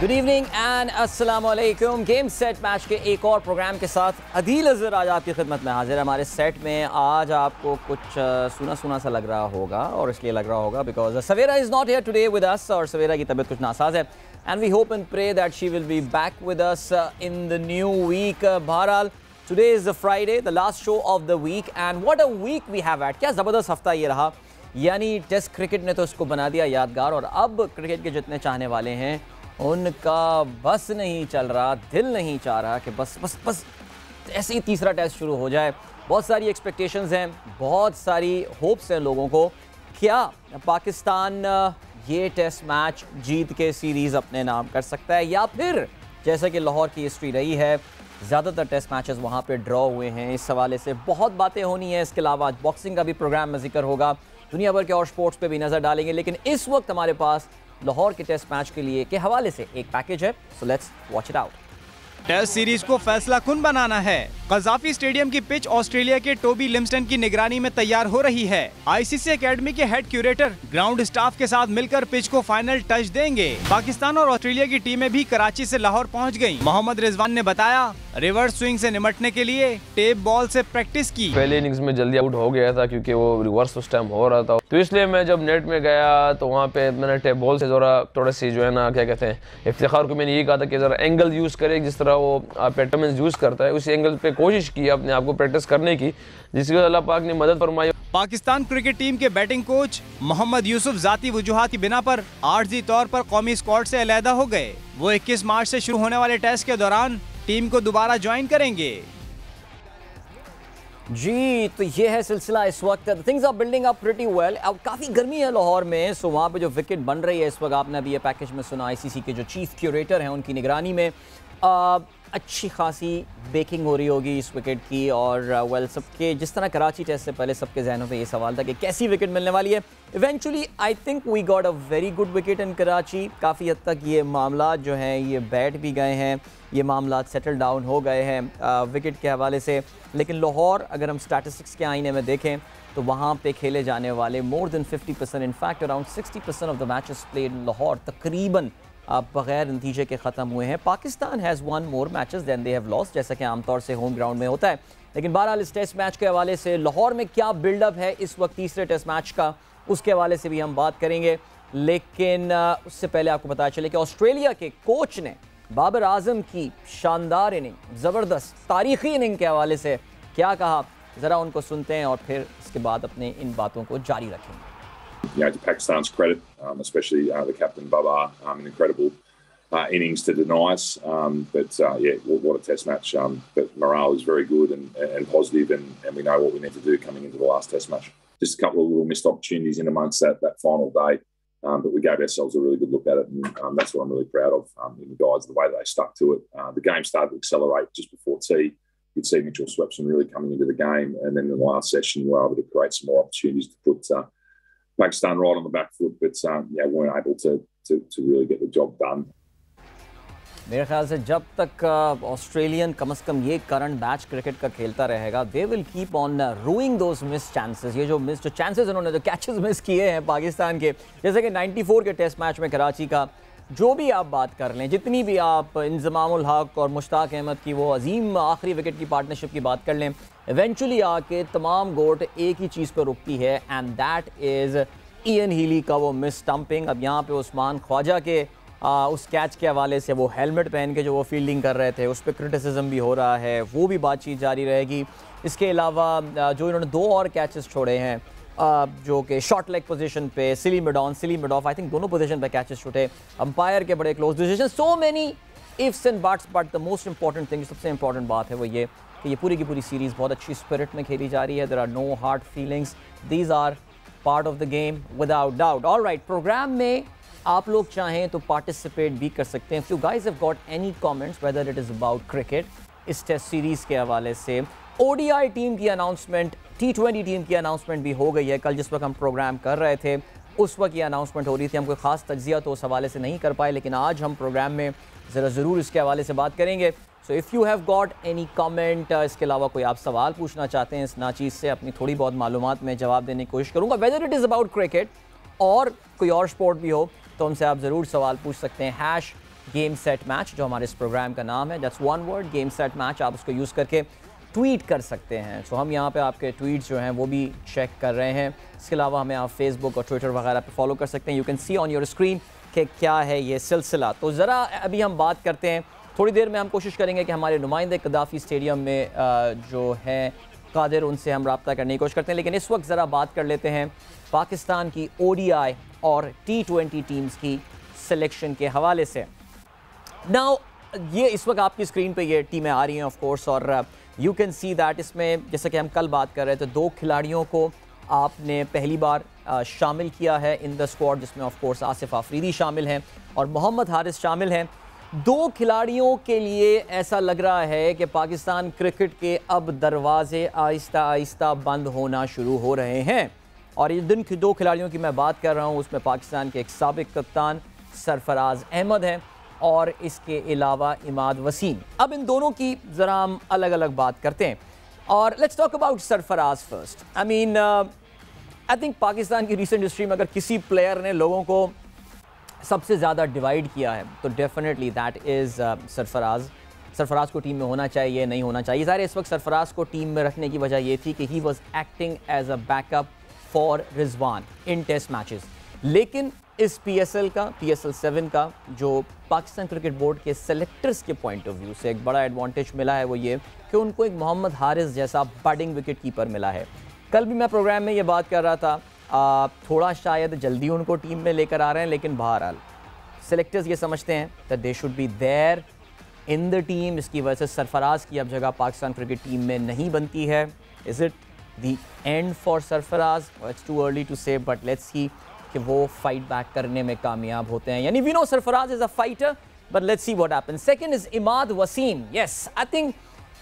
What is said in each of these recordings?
Good evening and अस्सलाम वालेकुम। Game set match के एक और प्रोग्राम के साथ अदील अज़हर आज आपकी खिदमत में हाजिर है। हमारे सेट में आज आपको कुछ सुना सुना सा लग रहा होगा, और इसलिए लग रहा होगा because Savera is not here today with us, और सवेरा की तबीयत कुछ नासाज है and we hope and pray that she will be back with us in the new week. बहरहाल today is the Friday, the last show of the week, and what a week we have had. क्या ज़बरदस्त हफ्ता ये रहा, यानी test cricket ने तो इसको बना दिया यादगार, और अब क्रिकेट के जितने चाहने वाले हैं उनका बस नहीं चल रहा, दिल नहीं चाह रहा कि बस बस बस ऐसे ही तीसरा टेस्ट शुरू हो जाए। बहुत सारी एक्सपेक्टेशंस हैं, बहुत सारी होप्स हैं लोगों को। क्या पाकिस्तान ये टेस्ट मैच जीत के सीरीज़ अपने नाम कर सकता है, या फिर जैसे कि लाहौर की हिस्ट्री रही है ज़्यादातर टेस्ट मैचेस वहाँ पे ड्रॉ हुए हैं। इस हवाले से बहुत बातें होनी है। इसके अलावा आज बॉक्सिंग का भी प्रोग्राम में जिक्र होगा, दुनिया भर के और स्पोर्ट्स पे भी नज़र डालेंगे। लेकिन इस वक्त हमारे पास लाहौर के टेस्ट मैच के लिए के हवाले से एक पैकेज है, so let's watch it out. Test series को फैसला कुन बनाना है। कज़ाफी स्टेडियम की पिच ऑस्ट्रेलिया के टोबी लिम्सटन की निगरानी में तैयार हो रही है। आईसीसी एकेडमी के हेड क्यूरेटर ग्राउंड स्टाफ के साथ मिलकर पिच को फाइनल टच देंगे। पाकिस्तान और ऑस्ट्रेलिया की टीमें भी कराची से लाहौर पहुंच गयी। मोहम्मद रिजवान ने बताया, रिवर्स स्विंग से निपटने के लिए टेप बॉल से प्रैक्टिस की। पहले इनिंग्स में जल्दी आउट हो गया था क्योंकि वो रिवर्स उस टाइम हो रहा था, तो इसलिए मैं जब नेट में गया तो वहाँ पे मैंने टेप बॉल से जरा थोड़ा सी जो है ना क्या कहते हैं, इफ्तिखार को मैंने ये कहा था कि जरा एंगल यूज करे, जिस तरह वो बैट्समैन यूज करता है उसी एंगल पे कोशिश की अपने आप को प्रैक्टिस करने की, जिसकी अल्लाह पाक ने मदद फरमाई। पाकिस्तान क्रिकेट टीम के बैटिंग कोच मोहम्मद यूसुफ जाती वजूहात की बिना पर आर्जी तौर पर कौमी स्क्वाड से अलहदा हो गए। वो 21 मार्च से शुरू होने वाले टेस्ट के दौरान टीम को दोबारा ज्वाइन करेंगे। जी, तो ये है सिलसिला इस वक्त। Things are building up pretty well. अब काफ़ी गर्मी है लाहौर में, सो वहाँ पे जो विकेट बन रही है इस वक्त, आपने अभी ये पैकेज में सुना, आईसीसी के जो चीफ क्यूरेटर हैं उनकी निगरानी में अच्छी खासी बेकिंग हो रही होगी इस विकेट की। और वेल, सबके जिस तरह कराची टेस्ट से पहले सबके जहनों पे ये सवाल था कि कैसी विकेट मिलने वाली है। Eventually I think we got a very good wicket in Karachi. काफ़ी हद तक ये मामला जो हैं ये बैठ भी गए हैं, ये मामला सेटल डाउन हो गए हैं विकेट के हवाले से। लेकिन लाहौर, अगर हम स्टैटिस्टिक्स के आईने में देखें तो वहाँ पे खेले जाने वाले more than 50%, in fact around 60% of the matches played Lahore तकरीबन बगैर नतीजे के ख़त्म हुए हैं। Pakistan has won more matches than they have lost, जैसा कि आमतौर से होम ग्राउंड में होता है। लेकिन बहरहाल इस टेस्ट मैच के हवाले से लाहौर में क्या बिल्डअप है इस वक्त तीसरे टेस्ट मैच का, उसके हवाले से भी हम बात करेंगे। लेकिन उससे पहले आपको पता चले कि ऑस्ट्रेलिया के कोच ने बाबर आजम की शानदार इनिंग, ज़बरदस्त तारीखी इनिंग के हवाले से क्या कहा, ज़रा उनको सुनते हैं और फिर इसके बाद अपने इन बातों को जारी रखेंगे। To Pakistan's credit, especially the captain Babar, an incredible innings to deny us. But what a test match. But morale is very good and positive, and we know what we need to do coming into the last test match. Just a couple of little missed opportunities in amongst that final day, but we gave ourselves a really good look at it, and that's what I'm really proud of in the guys, the way they stuck to it. The game started to accelerate just before tea. You'd see Mitchell Swepson really coming into the game, and then in the last session we were able to create some more opportunities to put Pakistan right on the back foot, but weren't able to really get the job done. मेरे ख्याल से जब तक Australian कम से कम ये current batch cricket का खेलता रहेगा, they will keep on ruing those miss chances. ये जो चांसेस उन्होंने जो कैचेस मिस किए हैं पाकिस्तान के, जैसे कि 94 के टेस्ट मैच में कराची का, जो भी आप बात कर लें, जितनी भी आप इंजमामुल हक और मुश्ताक अहमद की वो अजीम आखिरी विकेट की पार्टनरशिप की बात कर लें, इवेंचुअली आके तमाम गोट एक ही चीज़ पर रुकती है, and that is Ian Healy का वो मिस स्टंपिंग। अब यहाँ पे उस्मान ख्वाजा के उस कैच के हवाले से वो हेलमेट पहन के जो वो फील्डिंग कर रहे थे उस पर क्रिटिसिज्म भी हो रहा है, वो भी बातचीत जारी रहेगी। इसके अलावा जो इन्होंने दो और कैचेस छोड़े हैं जो कि शॉर्ट लेग पोजीशन पे, सिली मिडॉफ, आई थिंक दोनों पोजीशन पे कैचेस छूटे, अंपायर के बड़े close decision, so many ifs and buts. But the most important thing, सबसे इंपॉर्टेंट बात है वो ये कि ये पूरी की पूरी सीरीज़ बहुत अच्छी स्पिरिट में खेली जा रही है। There are no hard feelings, these are part of the game without doubt. Alright, programme में आप लोग चाहें तो पार्टिसिपेट भी कर सकते हैं। If you guys have got any comments whether it is about cricket, इस टेस्ट सीरीज़ के हवाले से, ओडीआई टीम की अनाउंसमेंट, T20 टीम की अनाउंसमेंट भी हो गई है। कल जिस वक्त हम प्रोग्राम कर रहे थे उस वक्त ये अनाउंसमेंट हो रही थी, हम कोई ख़ास तज्जिया तो उस हवाले से नहीं कर पाए, लेकिन आज हम प्रोग्राम में ज़रूर इसके हवाले से बात करेंगे। So if you have got any comment, इसके अलावा कोई आप सवाल पूछना चाहते हैं इस नाचीज़ से, अपनी थोड़ी बहुत मालूमात में जवाब देने की कोशिश करूँगा, whether it is about cricket और कोई और स्पोर्ट भी हो, तो हमसे आप ज़रूर सवाल पूछ सकते हैं। गेम सेट मैच, जो हमारे इस प्रोग्राम का नाम है, that's one word, game set match. आप उसको यूज़ करके ट्वीट कर सकते हैं। सो हम यहाँ पे आपके ट्वीट्स जो हैं वो भी चेक कर रहे हैं। इसके अलावा हमें आप फेसबुक और ट्विटर वगैरह पे फॉलो कर सकते हैं। You can see on your screen कि क्या है ये सिलसिला। तो ज़रा अभी हम बात करते हैं, थोड़ी देर में हम कोशिश करेंगे कि हमारे नुमाइंदे कदाफ़ी स्टेडियम में जो हैं कादिर, उनसे हम रब्ता करने की कोशिश करते हैं। लेकिन इस वक्त ज़रा बात कर लेते हैं पाकिस्तान की ODI और T20 टीम्स की सिलेक्शन के हवाले से। नाउ ये इस वक्त आपकी स्क्रीन पे ये टीमें आ रही हैं ऑफ कोर्स, और यू कैन सी दैट इसमें जैसे कि हम कल बात कर रहे थे, 2 खिलाड़ियों को आपने पहली बार शामिल किया है इन द स्क्वाड, जिसमें ऑफ कोर्स आसिफ आफरीदी शामिल हैं और मोहम्मद हारिस शामिल हैं। 2 खिलाड़ियों के लिए ऐसा लग रहा है कि पाकिस्तान क्रिकेट के अब दरवाजे आहिस्ता आहिस्ता बंद होना शुरू हो रहे हैं। और ये 2 खिलाड़ियों की मैं बात कर रहा हूँ, उसमें पाकिस्तान के एक साबिक कप्तान सरफराज अहमद हैं और इसके अलावा इमाद वसीम। अब इन दोनों की ज़रा हम अलग अलग बात करते हैं, और let's talk about Sarfaraz first. I think Pakistan की रिसेंट हिस्ट्री में अगर किसी प्लेयर ने लोगों को सबसे ज़्यादा डिवाइड किया है तो डेफिनेटली दैट इज़ सरफराज को टीम में होना चाहिए, नहीं होना चाहिए। ज़ाहिर इस वक्त सरफराज को टीम में रखने की वजह ये थी कि he was acting as a backup for Rizwan in test matches. लेकिन इस PSL 7 का जो पाकिस्तान क्रिकेट बोर्ड के सेलेक्टर्स के पॉइंट ऑफ व्यू से एक बड़ा एडवांटेज मिला है, वो ये कि उनको एक मोहम्मद हारिस जैसा बडिंग विकेट कीपर मिला है। कल भी मैं प्रोग्राम में ये बात कर रहा था, थोड़ा शायद जल्दी उनको टीम में लेकर आ रहे हैं, लेकिन बहरहाल सेलेक्टर्स ये समझते हैं that they should be there in the team. इसकी वजह से सरफराज की अब जगह पाकिस्तान क्रिकेट टीम में नहीं बनती है। Is it the end for Sarfaraz? It's too early to say, but let's see कि वो फाइट बैक करने में कामयाब होते हैं। यानी we know Sarfaraz is a fighter, but let's see what happens. Second is Imad Wasim. Yes, I think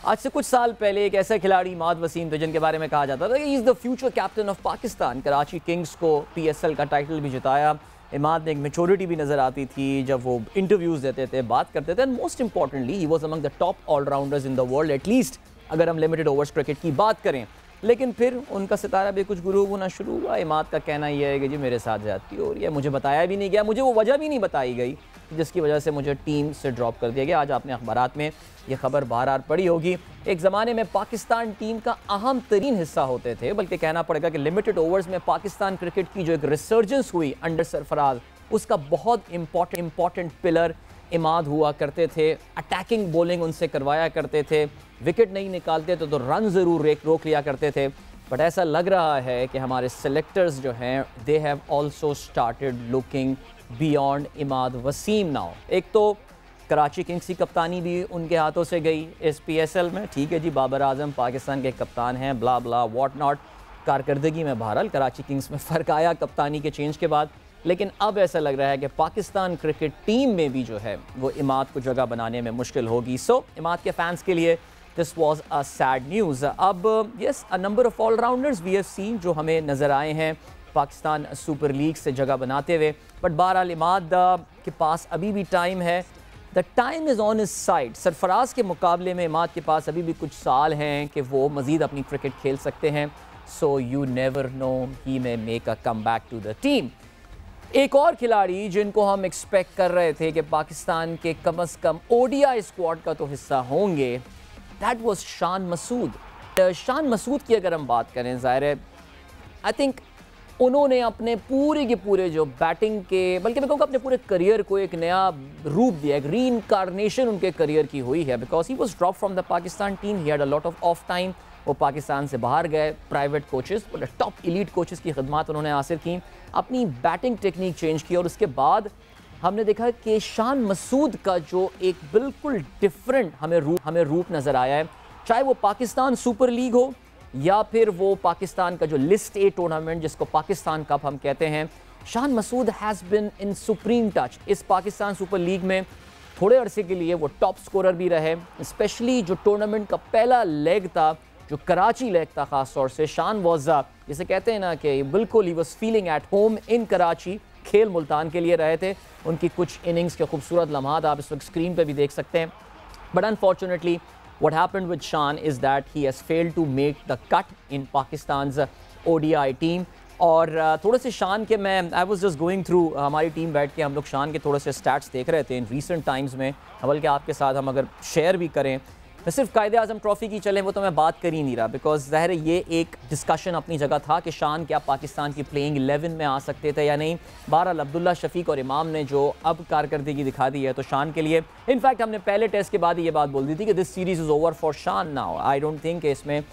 आज से कुछ साल पहले एक ऐसा खिलाड़ी इमाद वसीम थे जिनके बारे में कहा जाता था कि he is the future captain of Pakistan. Karachi Kings को PSL का टाइटल भी जिताया। इमाद ने एक मैच्योरिटी भी नज़र आती थी जब वो इंटरव्यूज़ देते थे, बात करते थे, and most importantly he was among the top allrounders in the world, at least अगर हम लिमिटेड ओवर्स क्रिकेट की बात करें। लेकिन फिर उनका सितारा भी कुछ गुरूब होना शुरू हुआ। इमाद का कहना यह है कि जी मेरे साथ ज़्यादती हो रही है, मुझे बताया भी नहीं गया, मुझे वो वजह भी नहीं बताई गई जिसकी वजह से मुझे टीम से ड्रॉप कर दिया गया। आज आपने अखबारात में ये खबर बार पढ़ी होगी। एक ज़माने में पाकिस्तान टीम का अहम तरीन हिस्सा होते थे, बल्कि कहना पड़ेगा कि लिमिटेड ओवर्स में पाकिस्तान क्रिकेट की जो एक रिसर्जेंस हुई अंडर सरफराज, उसका बहुत इंपॉर्टेंट पिलर इमाद हुआ करते थे। अटैकिंग बॉलिंग उनसे करवाया करते थे, विकेट नहीं निकालते तो रन ज़रूर रोक लिया करते थे। बट ऐसा लग रहा है कि हमारे सेलेक्टर्स जो हैं they have also started looking beyond Imad Wasim now. एक तो कराची किंग्स की कप्तानी भी उनके हाथों से गई इस PSL में। ठीक है जी, बाबर आजम पाकिस्तान के कप्तान हैं, ब्ला ब्ला व्हाट नॉट। कारकर्दगी में बहरहाल कराची किंग्स में फ़र्क आया कप्तानी के चेंज के बाद, लेकिन अब ऐसा लग रहा है कि पाकिस्तान क्रिकेट टीम में भी जो है वो इमाद को जगह बनाने में मुश्किल होगी। सो इमाद के फैंस के लिए this was a sad news. अब yes, a number of allrounders we have seen जो हमें नज़र आए हैं पाकिस्तान सुपर लीग से जगह बनाते हुए, बट बहरहाल इमाद के पास अभी भी टाइम है। The time is on his side. Sarfaraz के मुकाबले में इमाद के पास अभी भी कुछ साल हैं कि वो मज़ीद अपनी क्रिकेट खेल सकते हैं। So you never know, he may make a comeback to the team. एक और खिलाड़ी जिनको हम एक्सपेक्ट कर रहे थे कि पाकिस्तान के कम से कम ODI स्क्वाड का तो हिस्सा होंगे, दैट वाज शान मसूद। शान मसूद की अगर हम बात करें, ज़ाहिर है आई थिंक उन्होंने अपने पूरे के पूरे जो बैटिंग के, बल्कि मैं कहूँगा अपने पूरे करियर को एक नया रूप दिया, एक रीइंकारनेशन उनके करियर की हुई है। Because he was drop from the Pakistan team, he had a lot of time. वो पाकिस्तान से बाहर गए, private coaches, top elite coaches की खिदमत उन्होंने हासिल की, अपनी बैटिंग टेक्निक चेंज की, और उसके बाद हमने देखा कि शान मसूद का जो एक बिल्कुल डिफरेंट हमें रूप नज़र आया है। चाहे वो पाकिस्तान सुपर लीग हो या फिर वो पाकिस्तान का जो लिस्ट A टूर्नामेंट जिसको पाकिस्तान कप हम कहते हैं, Shan Masood has been in supreme touch. इस पाकिस्तान सुपर लीग में थोड़े अरसे के लिए वो टॉप स्कोरर भी रहे, स्पेशली जो टूर्नामेंट का पहला लेग था, जो कराची लेग था ख़ास तौर से। शान वॉज जिसे कहते हैं ना कि बिल्कुल he was feeling at home in Karachi. खेल मुल्तान के लिए रहे थे। उनकी कुछ इनिंग्स के खूबसूरत लम्हात आप इस वक्त स्क्रीन पर भी देख सकते हैं। But unfortunately what happened with Shan is that he has failed to make the cut in Pakistan's ODI team. और थोड़े से शान के मैं I was just going through, हमारी टीम बैठ के हम लोग शान के थोड़े से स्टैट्स देख रहे थे इन रीसेंट टाइम्स में, बल्कि आपके साथ हम अगर शेयर भी करें। मैं सिर्फ कायदे आज़म ट्रॉफ़ी की चलें वो तो मैं बात कर ही नहीं रहा, बिकॉज ज़ाहिर है ये एक डिस्कशन अपनी जगह था कि शान क्या पाकिस्तान की प्लेइंग 11 में आ सकते थे या नहीं। बहरहाल अब्दुल्ला शफीक और इमाम ने जो अब कारकर्दगी दिखा दी है तो शान के लिए, इनफैक्ट हमने पहले टेस्ट के बाद ये बात बोल दी थी कि this series is over for शान नाउ। आई डोंट थिंक इसमें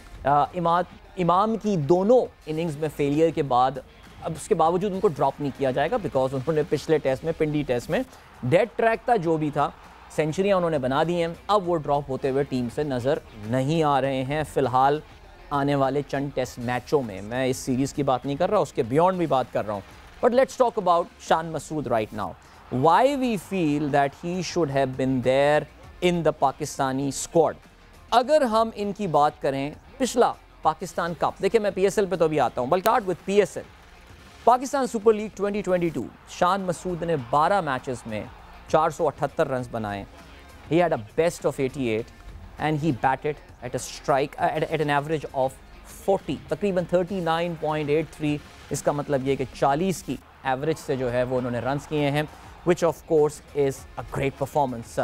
इमाम की दोनों इनिंग्स में फेलियर के बाद अब उसके बावजूद उनको ड्रॉप नहीं किया जाएगा, बिकॉज उन्होंने पिछले टेस्ट में, पिंडी टेस्ट में डेड ट्रैक था जो भी था, सेंचुरियाँ उन्होंने बना दी हैं। अब वो ड्रॉप होते हुए टीम से नज़र नहीं आ रहे हैं फ़िलहाल आने वाले चंद टेस्ट मैचों में। मैं इस सीरीज़ की बात नहीं कर रहा, उसके बियॉन्ड भी बात कर रहा हूँ। But let's talk about Shan Masood right now, why we feel that he should have been there in the Pakistani squad. अगर हम इनकी बात करें पिछला पाकिस्तान कप, देखिए मैं PSL पे तो अभी आता हूँ, बल्कि start with PSL Pakistan super league 2022। Shan Masood ने 12 मैचेस में 478 रन बनाए। He had a best of 88 and he batted at a strike at an average of 40, तकरीबन 39.83। इसका मतलब ये कि 40 की एवरेज से जो है वो उन्होंने रन्स किए हैं, which of course is a great performance.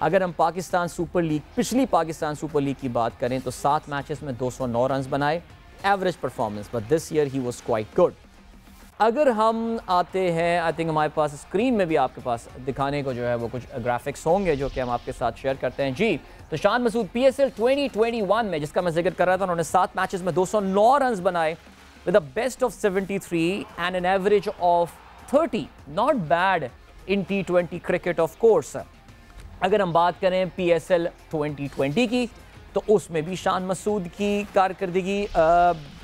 अगर हम पाकिस्तान सुपर लीग, पिछली पाकिस्तान सुपर लीग की बात करें तो 7 मैचेस में 209 रन बनाए, average performance, but this year he was quite good. अगर हम आते हैं, आई थिंक हमारे पास स्क्रीन में भी आपके पास दिखाने को जो है वो कुछ ग्राफिक्स होंगे जो कि हम आपके साथ शेयर करते हैं जी। तो शान मसूद PSL 2021 में, जिसका मैं जिक्र कर रहा था, उन्होंने 7 मैचेस में 209 रन बनाए with a best of 73 and an average of 30। Not bad in T20 cricket of course. अगर हम बात करें PSL 2020 की तो उसमें भी शान मसूद की कारकर्दगी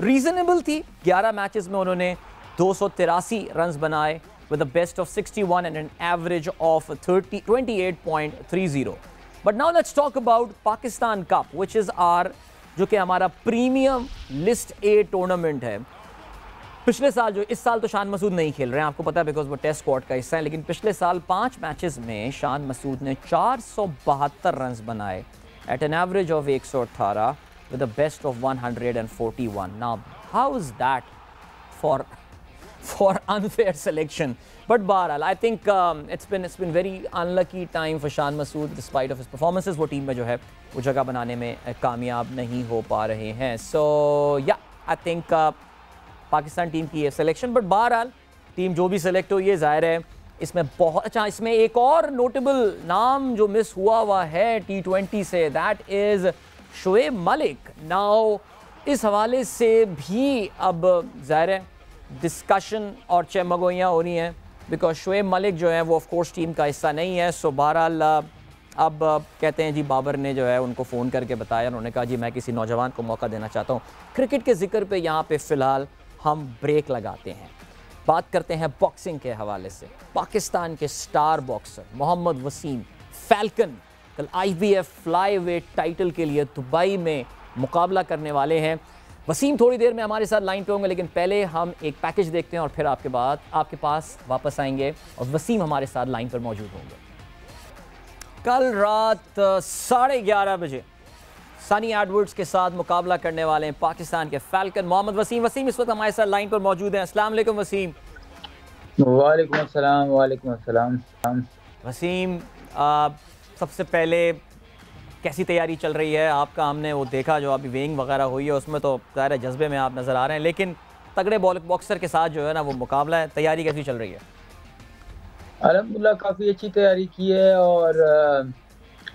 रीजनेबल थी। 11 मैचेस में उन्होंने 283 रन बनाए with the best of 61 and an average of 28.30। But now let's talk about Pakistan cup, which is our, जो कि हमारा प्रीमियम लिस्ट A टूर्नामेंट है। पिछले साल जो, इस साल तो शान मसूद नहीं खेल रहे हैं, आपको पता है, बिकॉज वो टेस्ट स्क्वाड का हिस्सा है, लेकिन पिछले साल 5 मैचेस में शान मसूद ने 472 रन बनाए at an average of 118 with the best of 141। Now how is that for unfair selection? But बहरहाल I think it's been very unlucky time for Shan Masood despite of his performances. वो team में जो है वो जगह बनाने में कामयाब नहीं हो पा रहे हैं। So yeah, I think Pakistan team की ये सिलेक्शन, बट बहरहाल टीम जो भी सिलेक्ट हुई है, ज़ाहिर है इसमें बहुत अच्छा, इसमें एक और नोटेबल नाम जो मिस हुआ है T20 से, that is Shoaib Malik. Now इस हवाले से भी अब ज़ाहिर है डिस्कशन और चमगोइयाँ हो रही हैं, बिकॉज शोएब मलिक जो है वो ऑफ कोर्स टीम का हिस्सा नहीं है। सो बहरहाल अब कहते हैं जी, बाबर ने जो है उनको फ़ोन करके बताया, उन्होंने कहा जी मैं किसी नौजवान को मौका देना चाहता हूँ। क्रिकेट के ज़िक्र पे यहाँ पे फ़िलहाल हम ब्रेक लगाते हैं, बात करते हैं बॉक्सिंग के हवाले से। पाकिस्तान के star boxer Mohammad Wasim falcon कल IBF फ्लाईवेट टाइटल के लिए दुबई में मुकाबला करने वाले हैं। वसीम थोड़ी देर में हमारे साथ लाइन पे होंगे, लेकिन पहले हम एक पैकेज देखते हैं और फिर आपके पास वापस आएंगे और वसीम हमारे साथ लाइन पर मौजूद होंगे। कल रात 11:30 बजे सनी एडवर्ड्स के साथ मुकाबला करने वाले हैं पाकिस्तान के फैल्कन मोहम्मद वसीम। वसीम इस वक्त हमारे साथ लाइन पर मौजूद हैं। अस्सलाम वालेकुम वसीम। वालेकुम अस्सलाम। वालेकुम अस्सलाम। वसीम, सबसे पहले कैसी तैयारी चल रही है आपका? हमने वो देखा जो अभी वेइंग वगैरह हुई है, उसमें तो ज़ाहिर है जज्बे में आप नज़र आ रहे हैं, लेकिन तगड़े बॉक्सर के साथ जो है ना वो मुकाबला है, तैयारी कैसी चल रही है? अल्हम्दुलिल्लाह काफ़ी अच्छी तैयारी की है और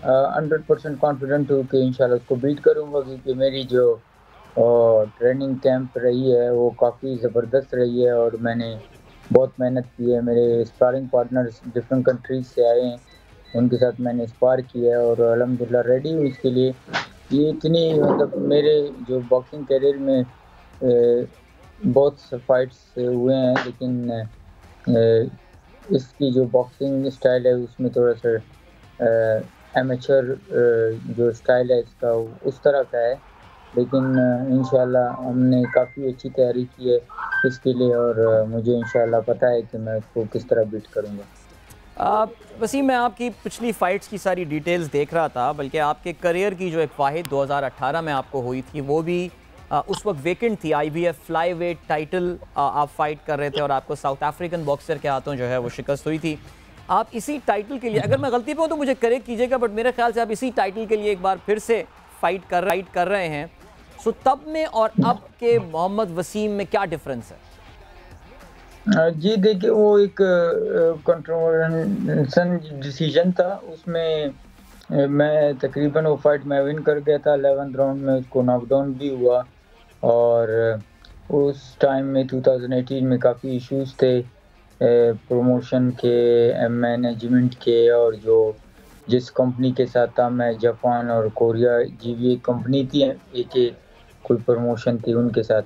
100% कॉन्फिडेंट हूँ कि इंशाल्लाह उसको बीट करूँगा, क्योंकि मेरी जो ट्रेनिंग कैंप रही है वो काफ़ी ज़बरदस्त रही है और मैंने बहुत मेहनत की है। मेरे स्पारिंग पार्टनर्स डिफरेंट कंट्रीज से आए हैं, उनके साथ मैंने स्पार किया है और अल्हम्दुलिल्लाह रेडी हूँ इसके लिए। ये इतनी मतलब मेरे जो बॉक्सिंग करियर में बहुत से फाइट्स हुए हैं, लेकिन इसकी जो बॉक्सिंग स्टाइल है उसमें थोड़ा सा एमेचर जो स्टाइल है इसका उस तरह का है, लेकिन इंशाल्लाह हमने काफ़ी अच्छी तैयारी की है इसके लिए और मुझे इंशाल्लाह पता है कि मैं उसको किस तरह बीट करूँगा। वसीम, मैं आपकी पिछली फ़ाइट्स की सारी डिटेल्स देख रहा था, बल्कि आपके करियर की जो एक फ़ाहिद 2018 में आपको हुई थी वो भी उस वक्त वेकेंट थी, IBF फ्लाई वेट टाइटल आप फाइट कर रहे थे और आपको साउथ अफ्रीकन बॉक्सर के हाथों जो है वो शिकस्त हुई थी। आप इसी टाइटल के लिए, अगर मैं गलती पे हूँ तो मुझे करेक्ट कीजिएगा, बट मेरे ख्याल से आप इसी टाइटल के लिए एक बार फिर से फाइट कर रहे हैं। सो तब में और अब के मोहम्मद वसीम में क्या डिफरेंस है? जी देखिए, वो एक कंट्रोवर्शियल डिसीजन था। उसमें मैं तकरीबन वो फाइट मैं विन कर गया था, 11th राउंड में उसको नॉकडाउन भी हुआ। और उस टाइम में 2018 में काफ़ी इश्यूज थे प्रमोशन के, मैनेजमेंट के, और जो जिस कंपनी के साथ था मैं, जापान और कोरिया GVA कंपनी थी, एक कोई प्रमोशन थी उनके साथ,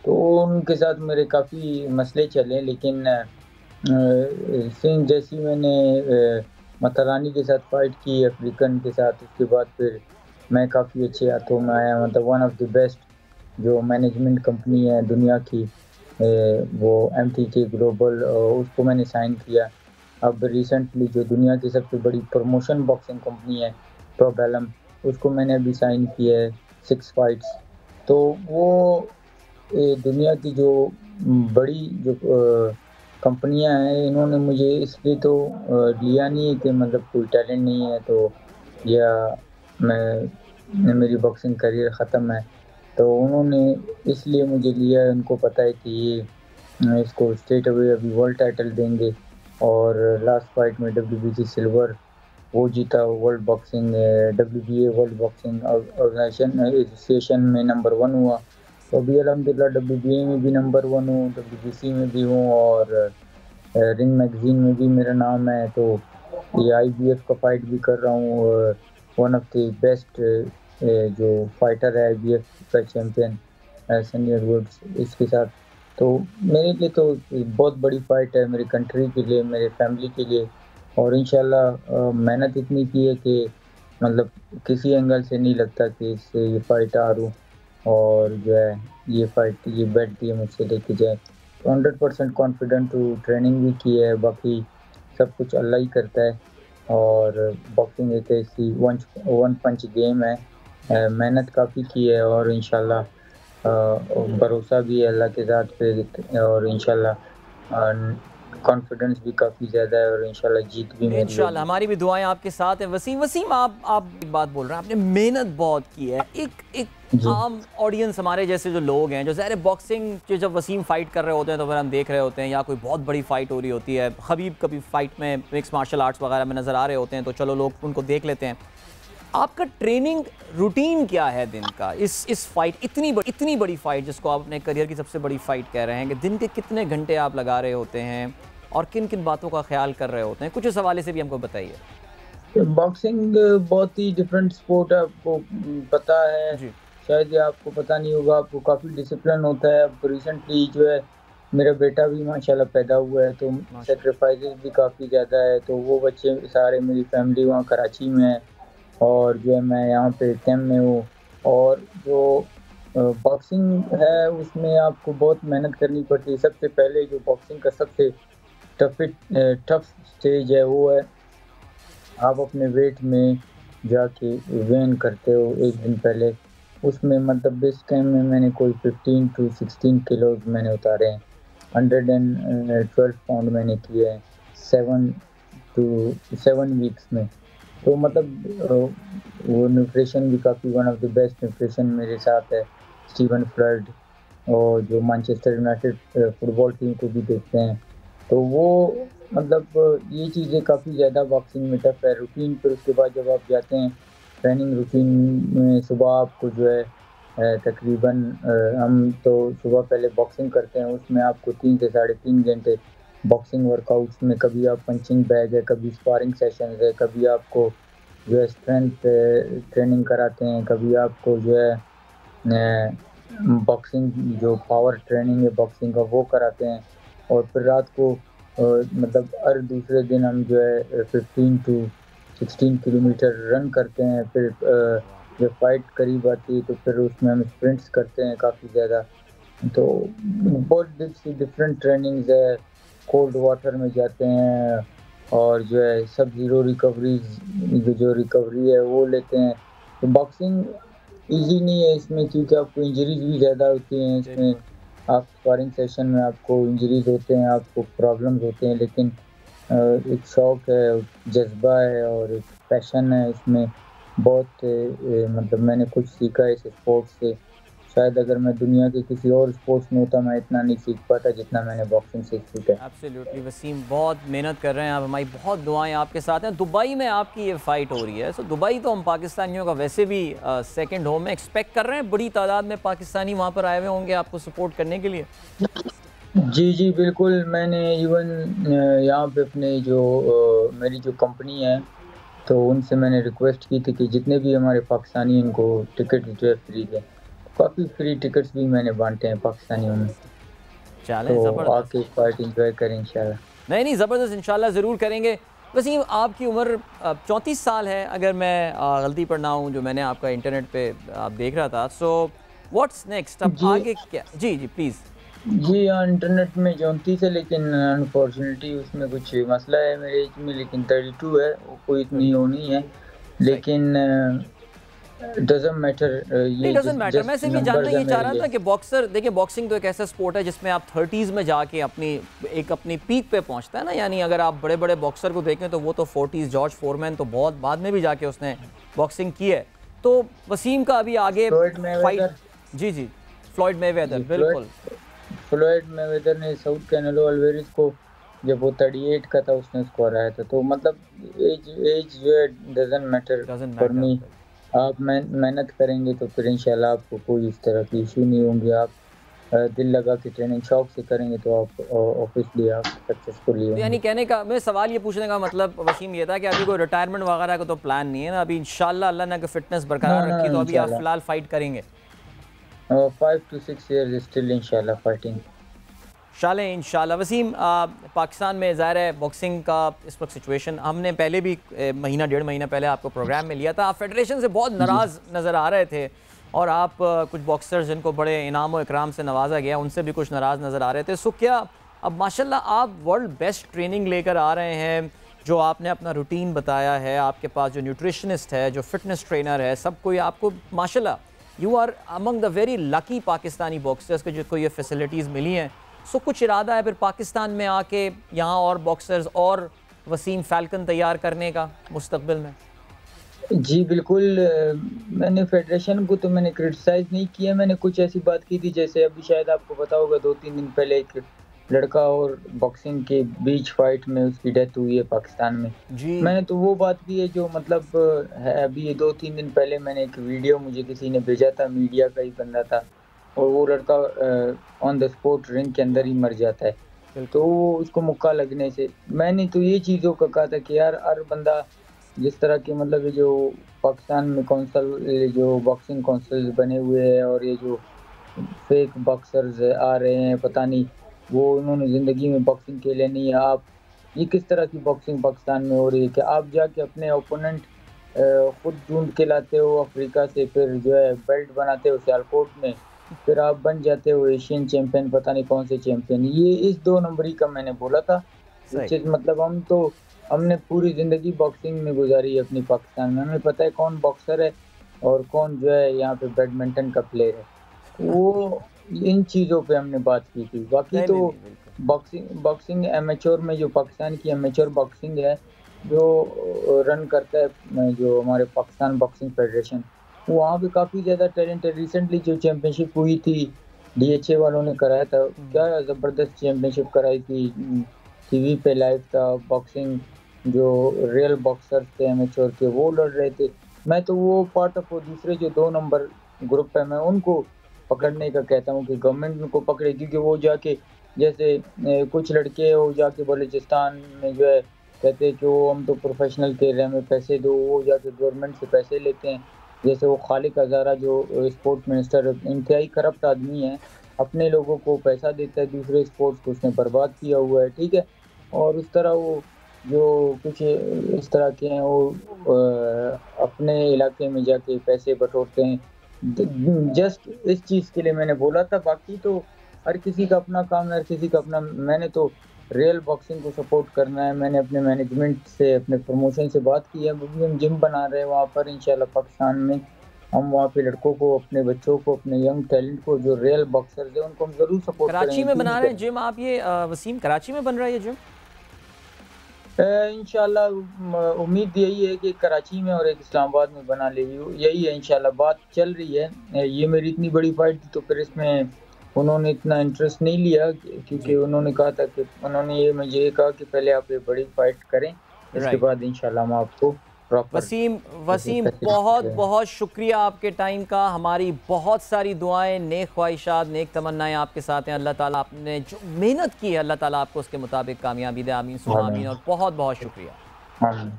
तो उनके साथ मेरे काफ़ी मसले चले। लेकिन सिंह जैसी मैंने मतरानी के साथ फाइट की, अफ्रीकन के साथ, उसके बाद फिर मैं काफ़ी अच्छे हाथों में आया। मतलब वन ऑफ द बेस्ट जो मैनेजमेंट कंपनी है दुनिया की, वो MTK ग्लोबल, उसको मैंने साइन किया। अब रिसेंटली जो दुनिया की सबसे बड़ी प्रमोशन बॉक्सिंग कंपनी है प्रोबेलम, उसको मैंने अभी साइन किया है 6 फाइट्स। तो वो दुनिया की जो बड़ी जो कंपनियां हैं, इन्होंने मुझे इसलिए तो लिया नहीं है कि मतलब कोई टैलेंट नहीं है तो, या मेरी बॉक्सिंग करियर ख़त्म है, तो उन्होंने इसलिए मुझे लिया है। उनको पता है कि ये इसको स्ट्रेट अवे अभी वर्ल्ड टाइटल देंगे। और लास्ट फाइट में WBC सिल्वर वो जीता, world boxing WBA world boxing organisation association में नंबर 1 हुआ। तो अभी अल्हम्दुलिल्लाह WBA में भी नंबर 1 हूँ, WBC में भी हूँ, और रिंग मैगजीन में भी मेरा नाम है। तो ये IBF का फाइट भी कर रहा हूँ, वन ऑफ द बेस्ट जो फाइटर है IBF का चैम्पियन सीनियर वुड्स, इसके साथ। तो मेरे लिए तो बहुत बड़ी फाइट है, मेरी कंट्री के लिए, मेरे फैमिली के लिए। और इंशाल्लाह मेहनत इतनी की है कि मतलब किसी एंगल से नहीं लगता कि इससे ये फाइट हारूं, और जो है ये फाइट, ये बेल्ट भी मुझसे लेके जाए। तो 100% कॉन्फिडेंट हूँ, ट्रेनिंग भी की है, बाकी सब कुछ अल्लाह ही करता है। और बॉक्सिंग एक ऐसी वन पंच गेम है, मेहनत काफ़ी की है, और इंशाल्लाह भरोसा भी है अल्लाह के साथ पे, और इंशाल्लाह कॉन्फिडेंस भी काफ़ी ज़्यादा है, और इंशाल्लाह जीत भी मेरी इंशाल्लाह हमारी भी दुआएं आपके साथ हैं। वसीम आप एक बात बोल रहे हैं, आपने मेहनत बहुत की है। एक आम ऑडियंस हमारे जैसे जो लोग हैं, जो ज़ाहिर बॉक्सिंग के जब वसीम फाइट कर रहे होते हैं तो फिर हम देख रहे होते हैं, या कोई बहुत बड़ी फाइट हो रही होती है, खबीब कभी फाइट में मिक्स मार्शल आर्ट्स वगैरह में नज़र आ रहे होते हैं, तो चलो लोग उनको देख लेते हैं। आपका ट्रेनिंग रूटीन क्या है दिन का, इस फाइट, इतनी बड़ी फाइट जिसको आप अपने करियर की सबसे बड़ी फाइट कह रहे हैं, कि दिन के कितने घंटे आप लगा रहे होते हैं और किन किन बातों का ख्याल कर रहे होते हैं? कुछ इस हवाले से भी हमको बताइए। बॉक्सिंग बहुत ही डिफरेंट स्पोर्ट है, आपको पता है जी। शायद ये आपको पता नहीं होगा, आपको काफ़ी डिसिप्लिन होता है। अब रिसेंटली जो है मेरा बेटा भी माशाल्लाह पैदा हुआ है, तो सेक्रीफाइसेस भी काफ़ी ज़्यादा है। तो वो बच्चे सारे, मेरी फैमिली वहाँ कराची में है, और जो है मैं यहाँ पे कैंप में हूँ। और जो बॉक्सिंग है उसमें आपको बहुत मेहनत करनी पड़ती है। सबसे पहले जो बॉक्सिंग का सबसे टफ स्टेज है वो है आप अपने वेट में जाके वेन करते हो एक दिन पहले। उसमें मतलब बेस कैंप में मैंने कोई 15 to 16 किलोज मैंने उतारे हैं, 112 पाउंड मैंने किए हैं 7 to 7 वीक्स में। तो मतलब वो न्यूट्रिशन भी काफ़ी, one of the best nutrition मेरे साथ है। स्टीवन फ्लड, और जो मैनचेस्टर यूनाइटेड फुटबॉल टीम को भी देखते हैं, तो वो मतलब ये चीज़ें काफ़ी ज़्यादा बॉक्सिंग में टफ है। रूटीन पर उसके बाद जब आप जाते हैं ट्रेनिंग रूटीन में, सुबह आपको जो है तकरीबन हम तो सुबह पहले बॉक्सिंग करते हैं, उसमें आपको 3 से 3.5 घंटे बॉक्सिंग वर्कआउट्स में, कभी आप पंचिंग बैग है, कभी स्पारिंग सेशंस है, कभी आपको जो है स्ट्रेंथ ट्रेनिंग कराते हैं, कभी आपको जो है बॉक्सिंग जो पावर ट्रेनिंग है बॉक्सिंग का वो कराते हैं। और फिर रात को मतलब हर दूसरे दिन हम जो है 15 to 16 किलोमीटर रन करते हैं। फिर जब फाइट करीब आती है तो फिर उसमें हम स्प्रिंट्स करते हैं काफ़ी ज़्यादा। तो बहुत डिफरेंट ट्रेनिंग्स है। कोल्ड वाटर में जाते हैं, और जो है सब ज़ीरो रिकवरी जो रिकवरी है वो लेते हैं। तो बॉक्सिंग इजी नहीं है इसमें, क्योंकि आपको इंजरीज भी ज़्यादा होती हैं इसमें। आप स्पारिंग सेशन में आपको इंजरीज होते हैं, आपको प्रॉब्लम्स होते हैं, लेकिन एक शौक है, जज्बा है और एक पैशन है इसमें। बहुत मतलब मैंने कुछ सीखा है इस स्पोर्ट्स से। शायद अगर मैं दुनिया के किसी और स्पोर्ट्स में होता मैं इतना नहीं सीख पाता जितना मैंने बॉक्सिंग से सीखा है। एब्सोल्युटली वसीम, बहुत मेहनत कर रहे हैं आप, हमारी बहुत दुआएं आपके साथ हैं। दुबई में आपकी ये फाइट हो रही है, सो दुबई तो हम पाकिस्तानियों का वैसे भी सेकंड होम में एक्सपेक्ट कर रहे हैं, बड़ी तादाद में पाकिस्तानी वहाँ पर आए हुए होंगे आपको सपोर्ट करने के लिए। जी बिल्कुल। मैंने इवन यहाँ पे अपने जो मेरी जो कंपनी है तो उनसे मैंने रिक्वेस्ट की थी कि जितने भी हमारे पाकिस्तानी इनको टिकट जो है फ्री दें। काफ़ी फ्री टिकट्स भी मैंने बांटे हैं पाकिस्तानियों में। चलें, तो ज़बरदस्त। आके फाइट एंजॉय करें इंशाल्लाह। नहीं, ज़बरदस्त, इंशाल्लाह ज़रूर करेंगे। वसीम, आपकी उम्र 34 साल है अगर मैं गलती पर ना हूँ, जो मैंने आपका इंटरनेट पे आप देख रहा था। सो व्हाट्स नेक्स्ट, अब जी। आगे क्या? जी प्लीज़। जी हाँ, इंटरनेट में 34 है, लेकिन अनफॉर्चुनेटली उसमें कुछ मसला है मेरे एज में, लेकिन 32 है, वो कोई इतनी वो नहीं है, लेकिन डजंट मैटर। ये डजंट मैटर। मैं सिर्फ ये जानना ये चाह रहा था कि बॉक्सर, देखिए बॉक्सिंग तो एक ऐसा स्पोर्ट है जिसमें आप 30s में जाके अपनी पीक पे पहुंचता है ना। यानी अगर आप बड़े बड़े बॉक्सर को देखें तो वो तो 40s, जॉर्ज फोरमैन तो बहुत बाद में भी जाके उसने बॉक्सिंग की है। तो वसीम का अभी आगे फाइट। जी फ्लॉयड मेवेदर, बिल्कुल। फ्लॉयड मेवेदर ने साउथ कैनेलो अल्वेरिस को, जब वो 38 का था उसने उसको हराया था। तो मतलब एज जो है डजंट मैटर फॉर मी। आप मेहनत करेंगे तो फिर इंशाल्लाह आपको कोई इस तरह की इशू नहीं होंगे। आप दिल लगा के ट्रेनिंग शौक से करेंगे तो आप ऑब्वियसली आप सक्सेसफुली होंगे। यानी कहने का मैं सवाल ये पूछने का मतलब वसीम ये था कि अभी कोई रिटायरमेंट वगैरह का तो प्लान नहीं है ना अभी? इंशाल्लाह अल्लाह ने फिटनेस बरकरार रखी तो अभी आप फिलहाल फाइट करेंगे? 5 to 6 years स्टिल इंशाल्लाह फाइटिंग। इंशाल्लाह। वसीम, पाकिस्तान में ज़ाहिर है बॉक्सिंग का इस वक्त सिचुएशन, हमने पहले भी महीना 1.5 महीना पहले आपको प्रोग्राम में लिया था, आप फेडरेशन से बहुत नाराज़ नज़र आ रहे थे और आप कुछ बॉक्सर्स जिनको बड़े इनाम और इकराम से नवाजा गया उनसे भी कुछ नाराज़ नज़र आ रहे थे। सो क्या अब माशाल्लाह आप वर्ल्ड बेस्ट ट्रेनिंग लेकर आ रहे हैं, जो आपने अपना रूटीन बताया है, आपके पास जो न्यूट्रिशनिस्ट है, जो फिटनेस ट्रेनर है, सब कोई आपको माशाल्लाह you are among the very lucky Pakistani boxers के जिनको ये फैसिलिटीज़ मिली हैं। सो कुछ इरादा है फिर पाकिस्तान में आके यहाँ और बॉक्सर्स और वसीम फैल्कन तैयार करने का मुस्तकबिल में? जी बिल्कुल। मैंने फेडरेशन को तो मैंने क्रिटिसाइज़ नहीं किया, मैंने कुछ ऐसी बात की थी जैसे अभी शायद आपको पता होगा 2-3 दिन पहले एक लड़का और बॉक्सिंग के बीच फाइट में उसकी डेथ हुई है पाकिस्तान में जी। मैंने तो वो बात की है जो मतलब है। अभी 2-3 दिन पहले मैंने एक वीडियो मुझे किसी ने भेजा था, मीडिया का ही बंदा था, और वो लड़का ऑन द स्पॉट रिंग के अंदर ही मर जाता है। तो उसको मुक्का लगने से मैंने तो ये चीज़ों का कहा था कि यार हर बंदा जिस तरह के मतलब जो पाकिस्तान में कौंसल जो बॉक्सिंग कौंसल बने हुए हैं और ये जो फेक बॉक्सर्स आ रहे हैं, पता नहीं वो उन्होंने ज़िंदगी में बॉक्सिंग खेले नहीं है। आप ये किस तरह की बॉक्सिंग पाकिस्तान में हो रही है कि आप जाके अपने ओपोनेंट खुद ढूंढ के लाते हो अफ्रीका से, फिर जो है बेल्ट बनाते हो सियालकोट में, फिर आप बन जाते हो एशियन चैंपियन, पता नहीं कौन से चैंपियन। ये इस 2 नंबरी का मैंने बोला था। मतलब हमने पूरी ज़िंदगी बॉक्सिंग में गुजारी है अपनी पाकिस्तान में, हमें पता है कौन बॉक्सर है और कौन जो है यहाँ पे बैडमिंटन का प्लेयर है। वो इन चीज़ों पे हमने बात की थी। बाकी तो बॉक्सिंग एमेच्योर में जो पाकिस्तान की एमेच्योर बॉक्सिंग है जो रन करता है जो हमारे पाकिस्तान बॉक्सिंग फेडरेशन, वहाँ पे काफ़ी ज़्यादा टैलेंट है। रिसेंटली जो चैम्पियनशिप हुई थी DHA वालों ने कराया था, क्या ज़बरदस्त चैम्पियनशिप कराई थी, TV पे लाइव था। बॉक्सिंग जो रियल बॉक्सर्स थे एमेच्योर के वो लड़ रहे थे। मैं तो वो पार्ट ऑफ दूसरे जो 2 नंबर ग्रुप है मैं उनको पकड़ने का कहता हूँ कि गवर्नमेंट उनको पकड़े, क्योंकि वो जाके जैसे कुछ लड़के वो जाके बलूचिस्तान में जो है कहते हैं कि वो हम तो प्रोफेशनल खेल रहे हैं, हमें पैसे दो, वो जाके गवर्नमेंट से पैसे लेते हैं। जैसे वो खालिक हज़ारा जो स्पोर्ट्स मिनिस्टर इंतहाई करप्ट आदमी है, अपने लोगों को पैसा देता है, दूसरे स्पोर्ट्स को उसने बर्बाद किया हुआ है, ठीक है। और उस तरह वो जो कुछ इस तरह के हैं वो अपने इलाके में जाके पैसे बटोरते हैं। जस्ट इस चीज़ के लिए मैंने बोला था। बाकी तो हर किसी का अपना काम है, हर किसी का अपना। मैंने तो रियल बॉक्सिंग को सपोर्ट करना है। मैंने अपने मैनेजमेंट से अपने प्रमोशन से बात की है, अभी हम जिम बना रहे हैं वहाँ पर इंशाल्लाह पाकिस्तान में। हम वहाँ पे लड़कों को, अपने बच्चों को, अपने यंग टैलेंट को, जो रियल बॉक्सर्स है उनको हम ज़रूर सपोर्ट करेंगे। कराची में बना रहे हैं जिम आप ये वसीम, कराची में बन रहा है ये जिम? इंशाल्लाह उम्मीद यही है कि कराची में और एक इस्लामाबाद में बना ले, यही है इंशाल्लाह, बात चल रही है। ये मेरी इतनी बड़ी फाइट थी तो फिर इसमें उन्होंने इतना इंटरेस्ट नहीं लिया, क्योंकि उन्होंने कहा था कि उन्होंने ये मुझे ये कहा कि पहले आप ये बड़ी फाइट करें, इसके बाद इंशाल्लाह मैं आपको प्रॉपर। वसीम बहुत बहुत शुक्रिया आपके टाइम का, हमारी बहुत सारी दुआएं, नेक ख्वाहिशात, नेक तमन्नाएं आपके साथ हैं। अल्लाह ताला आपने जो मेहनत की है अल्लाह ताला आपको उसके मुताबिक कामयाबी दे, आमीन सुम्मा आमीन, और बहुत बहुत शुक्रिया।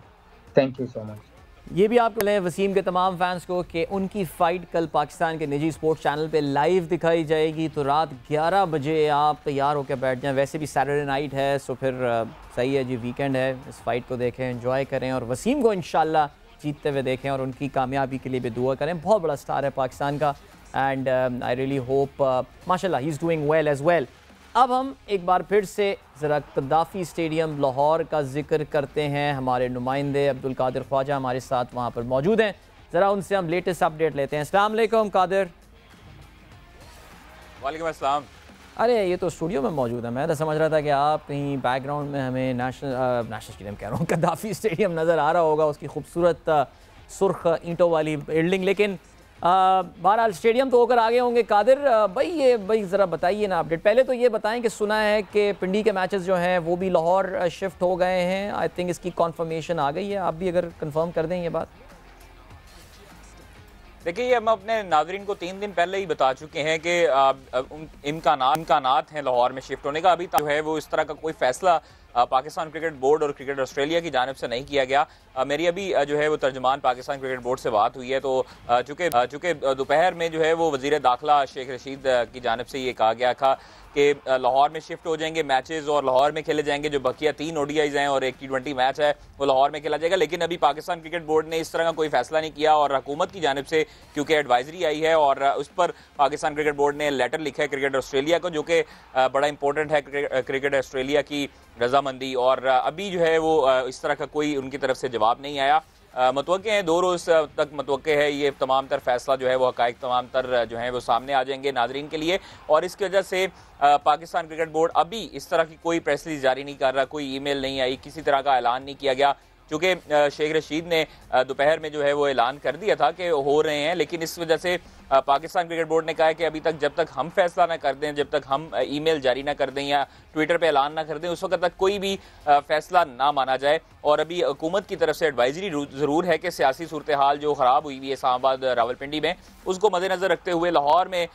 Thank you so much. ये भी आपको लें वसीम के तमाम फैंस को कि उनकी फ़ाइट कल पाकिस्तान के निजी स्पोर्ट्स चैनल पे लाइव दिखाई जाएगी, तो रात 11 बजे आप तैयार होकर बैठ जाएं। वैसे भी सैटरडे नाइट है, सो फिर सही है जी, वीकेंड है, इस फाइट को देखें, एंजॉय करें और वसीम को इंशाल्लाह जीतते हुए देखें और उनकी कामयाबी के लिए भी दुआ करें। बहुत बड़ा स्टार है पाकिस्तान का, एंड आई रियली होप माशाल्लाह he is doing well as well. अब हम एक बार फिर से ज़रा गद्दाफ़ी स्टेडियम लाहौर का जिक्र करते हैं। हमारे नुमाइंदे अब्दुल कादिर ख्वाजा हमारे साथ वहाँ पर मौजूद हैं, ज़रा उनसे हम लेटेस्ट अपडेट लेते हैं। अस्सलाम वालेकुम कादिर। वालेकुम अस्सलाम। अरे ये तो स्टूडियो में मौजूद है, मैं तो समझ रहा था कि आप कहीं बैकग्राउंड में हमें नेशनल स्टेडियम कह रहा हूँ, गद्दाफ़ी स्टेडियम नज़र आ रहा होगा, उसकी खूबसूरत सुर्ख ईंटों वाली बिल्डिंग। लेकिन बहरहाल स्टेडियम तो होकर आगे होंगे। कादिर भाई ज़रा बताइए ना अपडेट। पहले तो ये बताएं कि सुना है कि पिंडी के मैचेस जो हैं वो भी लाहौर शिफ्ट हो गए हैं, आई थिंक इसकी कॉन्फर्मेशन आ गई है, आप भी अगर कंफर्म कर दें ये बात। देखिए, हम अपने नाजरीन को 3 दिन पहले ही बता चुके हैं कि इम्कानात हैं लाहौर में शिफ्ट होने का। अभी तक जो है वो इस तरह का कोई फैसला पाकिस्तान क्रिकेट बोर्ड और क्रिकेट ऑस्ट्रेलिया की जानिब से नहीं किया गया। मेरी अभी जो है वो तर्जमान पाकिस्तान क्रिकेट बोर्ड से बात हुई है, तो चूँकि दोपहर में जो है वो वज़ीर दाखिला शेख रशीद की जानिब से ये कहा गया था कि लाहौर में शिफ्ट हो जाएंगे मैचेस और लाहौर में खेले जाएंगे। जो बकिया 3 ODIs हैं और 1 T20 मैच है वो लाहौर में खेला जाएगा। लेकिन अभी पाकिस्तान क्रिकेट बोर्ड ने इस तरह का कोई फैसला नहीं किया और हुकूमत की जानिब से क्योंकि एडवाइजरी आई है और उस पर पाकिस्तान क्रिकेट बोर्ड ने लेटर लिखा है क्रिकेट ऑस्ट्रेलिया को, जो कि बड़ा इंपॉर्टेंट है क्रिकेट ऑस्ट्रेलिया की रजामंदी। और अभी जो है वो इस तरह का कोई उनकी तरफ से जवाब नहीं आया। मतवक्के हैं 2 रोज़ तक मतवक्के है ये तमाम तर फैसला जो है वो हक़ाइक़ तमाम तर जो है वो सामने आ जाएंगे नाजरीन के लिए। और इसकी वजह से पाकिस्तान क्रिकेट बोर्ड अभी इस तरह की कोई प्रेस रिलीज जारी नहीं कर रहा, कोई ईमेल नहीं आई, किसी तरह का ऐलान नहीं किया गया, क्योंकि शेख रशीद ने दोपहर में जो है वो ऐलान कर दिया था कि हो रहे हैं। लेकिन इस वजह से पाकिस्तान क्रिकेट बोर्ड ने कहा है कि अभी तक जब तक हम फैसला ना कर दें, जब तक हम ईमेल जारी ना कर दें या ट्विटर पे ऐलान ना कर दें, उस वक्त तक कोई भी फैसला ना माना जाए। और अभी हुकूमत की तरफ से एडवाइजरी ज़रूर है कि सियासी सूरत हाल जो ख़राब हुई हुई है इस्लामाबाद रावलपिंडी में, उसको मद्देनज़र रखते हुए लाहौर में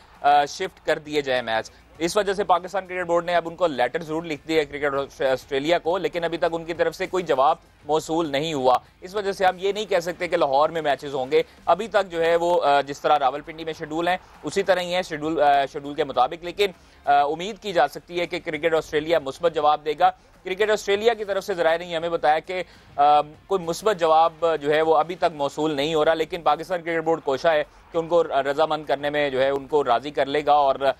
शिफ्ट कर दिए जाए मैच। इस वजह से पाकिस्तान क्रिकेट बोर्ड ने अब उनको लेटर ज़रूर लिख दिया है क्रिकेट ऑस्ट्रेलिया को, लेकिन अभी तक उनकी तरफ से कोई जवाब मौसूल नहीं हुआ। इस वजह से हम ये नहीं कह सकते कि लाहौर में मैचेस होंगे। अभी तक जो है वो जिस तरह रावलपिंडी में शेड्यूल हैं उसी तरह ही है शेड्यूल के मुताबिक। लेकिन उम्मीद की जा सकती है कि क्रिकेट ऑस्ट्रेलिया मुस्बत जवाब देगा। क्रिकेट ऑस्ट्रेलिया की तरफ से ज़राए ने हमें बताया कि कोई मुस्बत जवाब जो है वो अभी तक मौसूल नहीं हो रहा, लेकिन पाकिस्तान क्रिकेट बोर्ड कोशा है कि उनको रजामंद करने में जो है उनको राज़ी कर लेगा और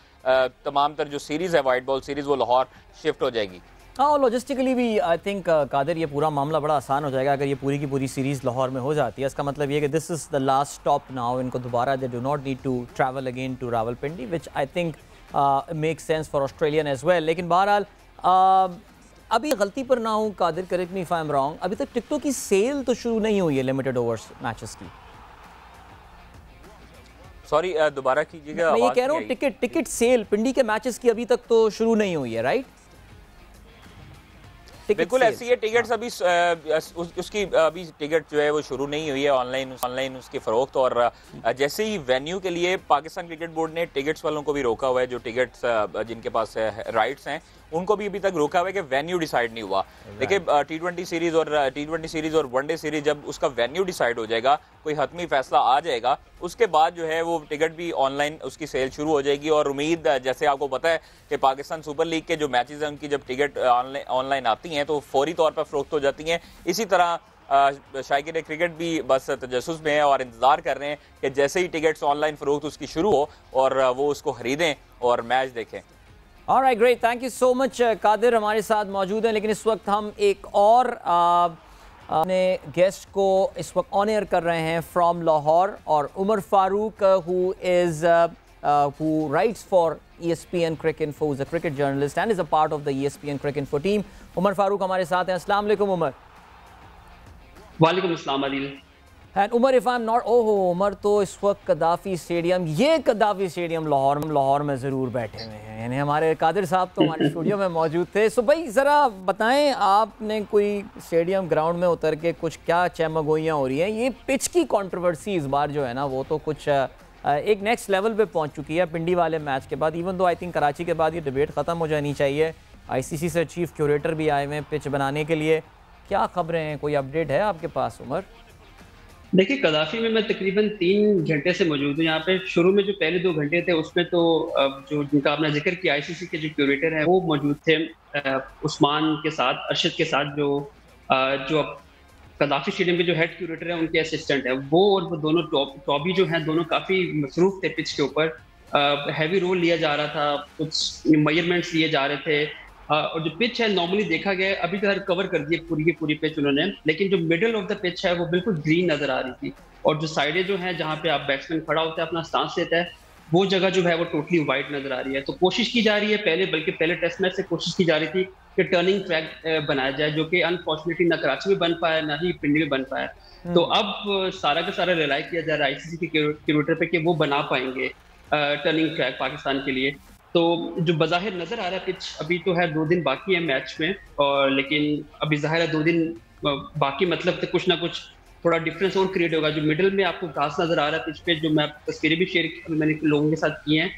तमाम तर जो सीरीज़ है वाइट बॉल सीरीज़ वो लाहौर शिफ्ट हो जाएगी। हाँ, और लॉजिस्टिकली भी आई थिंक कादिर ये पूरा मामला बड़ा आसान हो जाएगा अगर ये पूरी की पूरी सीरीज़ लाहौर में हो जाती है। इसका मतलब ये कि this is the last stop now, इनको दोबारा they do not need to travel again to Rawalpindi, which I think make sense for Australian as well. लेकिन बहरहाल अभी गलती पर ना हूँ Qadir, correct me if I am wrong, अभी तक टिकटों की सेल तो शुरू नहीं हुई है लिमिटेड ओवर्स मैचेस की। सॉरी, दोबारा कीजिएगा। मैं ये कह रहा हूँ टिकट सेल पिंडी के मैचेस की अभी तक तो शुरू नहीं हुई है, राइट? बिल्कुल ऐसी है। टिकट्स अभी उसकी अभी टिकट जो है वो शुरू नहीं हुई है, ऑनलाइन उसकी फरोख्त। और जैसे ही वेन्यू के लिए पाकिस्तान क्रिकेट बोर्ड ने टिकट्स वालों को भी रोका हुआ है, जो टिकट्स जिनके पास राइट्स हैं उनको भी अभी तक रोका हुआ है कि वेन्यू डिसाइड नहीं हुआ। देखिए, T20 सीरीज़ और वनडे सीरीज़ जब उसका वेन्यू डिसाइड हो जाएगा, कोई हतमी फैसला आ जाएगा, उसके बाद जो है वो टिकट भी ऑनलाइन उसकी सेल शुरू हो जाएगी। और उम्मीद, जैसे आपको पता है कि पाकिस्तान सुपर लीग के जो मैचेस हैं उनकी जब टिकट ऑनलाइन आती हैं तो फौरी तौर पर फरोख्त हो जाती हैं। इसी तरह शायकीन क्रिकेट भी बस तजस्सुस में है और इंतज़ार कर रहे हैं कि जैसे ही टिकट्स ऑनलाइन फरोख्त उसकी शुरू हो और वो उसको ख़रीदें और मैच देखें। Alright, great, thank you so much Qadir हमारे साथ मौजूद हैं। लेकिन इस वक्त हम एक और अपने गेस्ट को इस वक्त ऑन एयर कर रहे हैं फ्रॉम लाहौर, और Umar Farooq who writes for ESPN Cricinfo, who's a cricket journalist and is a part of the ESPN Cricinfo team. Umar Farooq हमारे साथ हैं। अस्सलाम वालेकुम उमर। वालेकुम अस्सलाम Adeel. And Umar, if I'm not, Umar तो इस वक्त कदाफ़ी स्टेडियम, ये कदाफ़ी स्टेडियम लाहौर में ज़रूर बैठे हुए हैं, यानी हमारे कादिर साहब तो हमारे स्टूडियो में मौजूद थे। सो भाई ज़रा बताएं, आपने कोई स्टेडियम ग्राउंड में उतर के कुछ क्या चहमगोइयाँ हो रही हैं? ये पिच की कंट्रोवर्सी इस बार जो है ना, वो तो कुछ एक नेक्स्ट लेवल पे पहुंच चुकी है पिंडी वाले मैच के बाद। Even though I think Karachi के बाद ये डिबेट ख़त्म हो जानी चाहिए। ICC से चीफ क्यूरेटर भी आए हुए हैं पिच बनाने के लिए। क्या खबरें हैं, कोई अपडेट है आपके पास उमर? देखिए, कदाफी में मैं तकरीबन 3 घंटे से मौजूद हूँ यहाँ पे। शुरू में जो पहले 2 घंटे थे उसमें तो जो जिनका आपने जिक्र किया ICC के जो क्यूरेटर हैं वो मौजूद थे उस्मान के साथ, अरशद के साथ, जो कदाफी स्टेडियम के जो हेड क्यूरेटर है उनके असिस्टेंट है वो, और वो दोनों टॉबी जो हैं दोनों काफ़ी मसरूफ थे पिच के ऊपर। हैवी रोल लिया जा रहा था, कुछ मेजरमेंट्स लिए जा रहे थे, और जो पिच है नॉर्मली देखा गया, अभी तो कवर कर दिए पूरी की पूरी पिच उन्होंने, लेकिन जो मिडल ऑफ द पिच है वो बिल्कुल ग्रीन नजर आ रही थी, और जो साइडें जो हैं जहाँ पे आप बैट्समैन खड़ा होता है अपना स्टांस लेता है, वो जगह जो है वो टोटली वाइट नजर आ रही है। तो कोशिश की जा रही है बल्कि पहले टेस्ट मैच से कोशिश की जा रही थी कि टर्निंग ट्रैक बनाया जाए, जो कि अनफॉर्चुनेटली ना कराची में बन पाया ना ही पिंडी में बन पाया। तो अब सारा का सारा रिलाई किया जा रहा है ICC के क्यूरेटर पे कि वो बना पाएंगे टर्निंग ट्रैक पाकिस्तान के लिए। तो जो बज़ाहिर नजर आ रहा है पिच, अभी तो है 2 दिन बाकी है मैच में, और लेकिन अभी ज़ाहिर है 2 दिन बाकी, मतलब तो कुछ ना कुछ थोड़ा डिफरेंस और क्रिएट होगा। जो मिडिल में आपको घास नजर आ रहा है पिच पे, जो मैं तस्वीरें भी शेयर मैंने लोगों के साथ की हैं,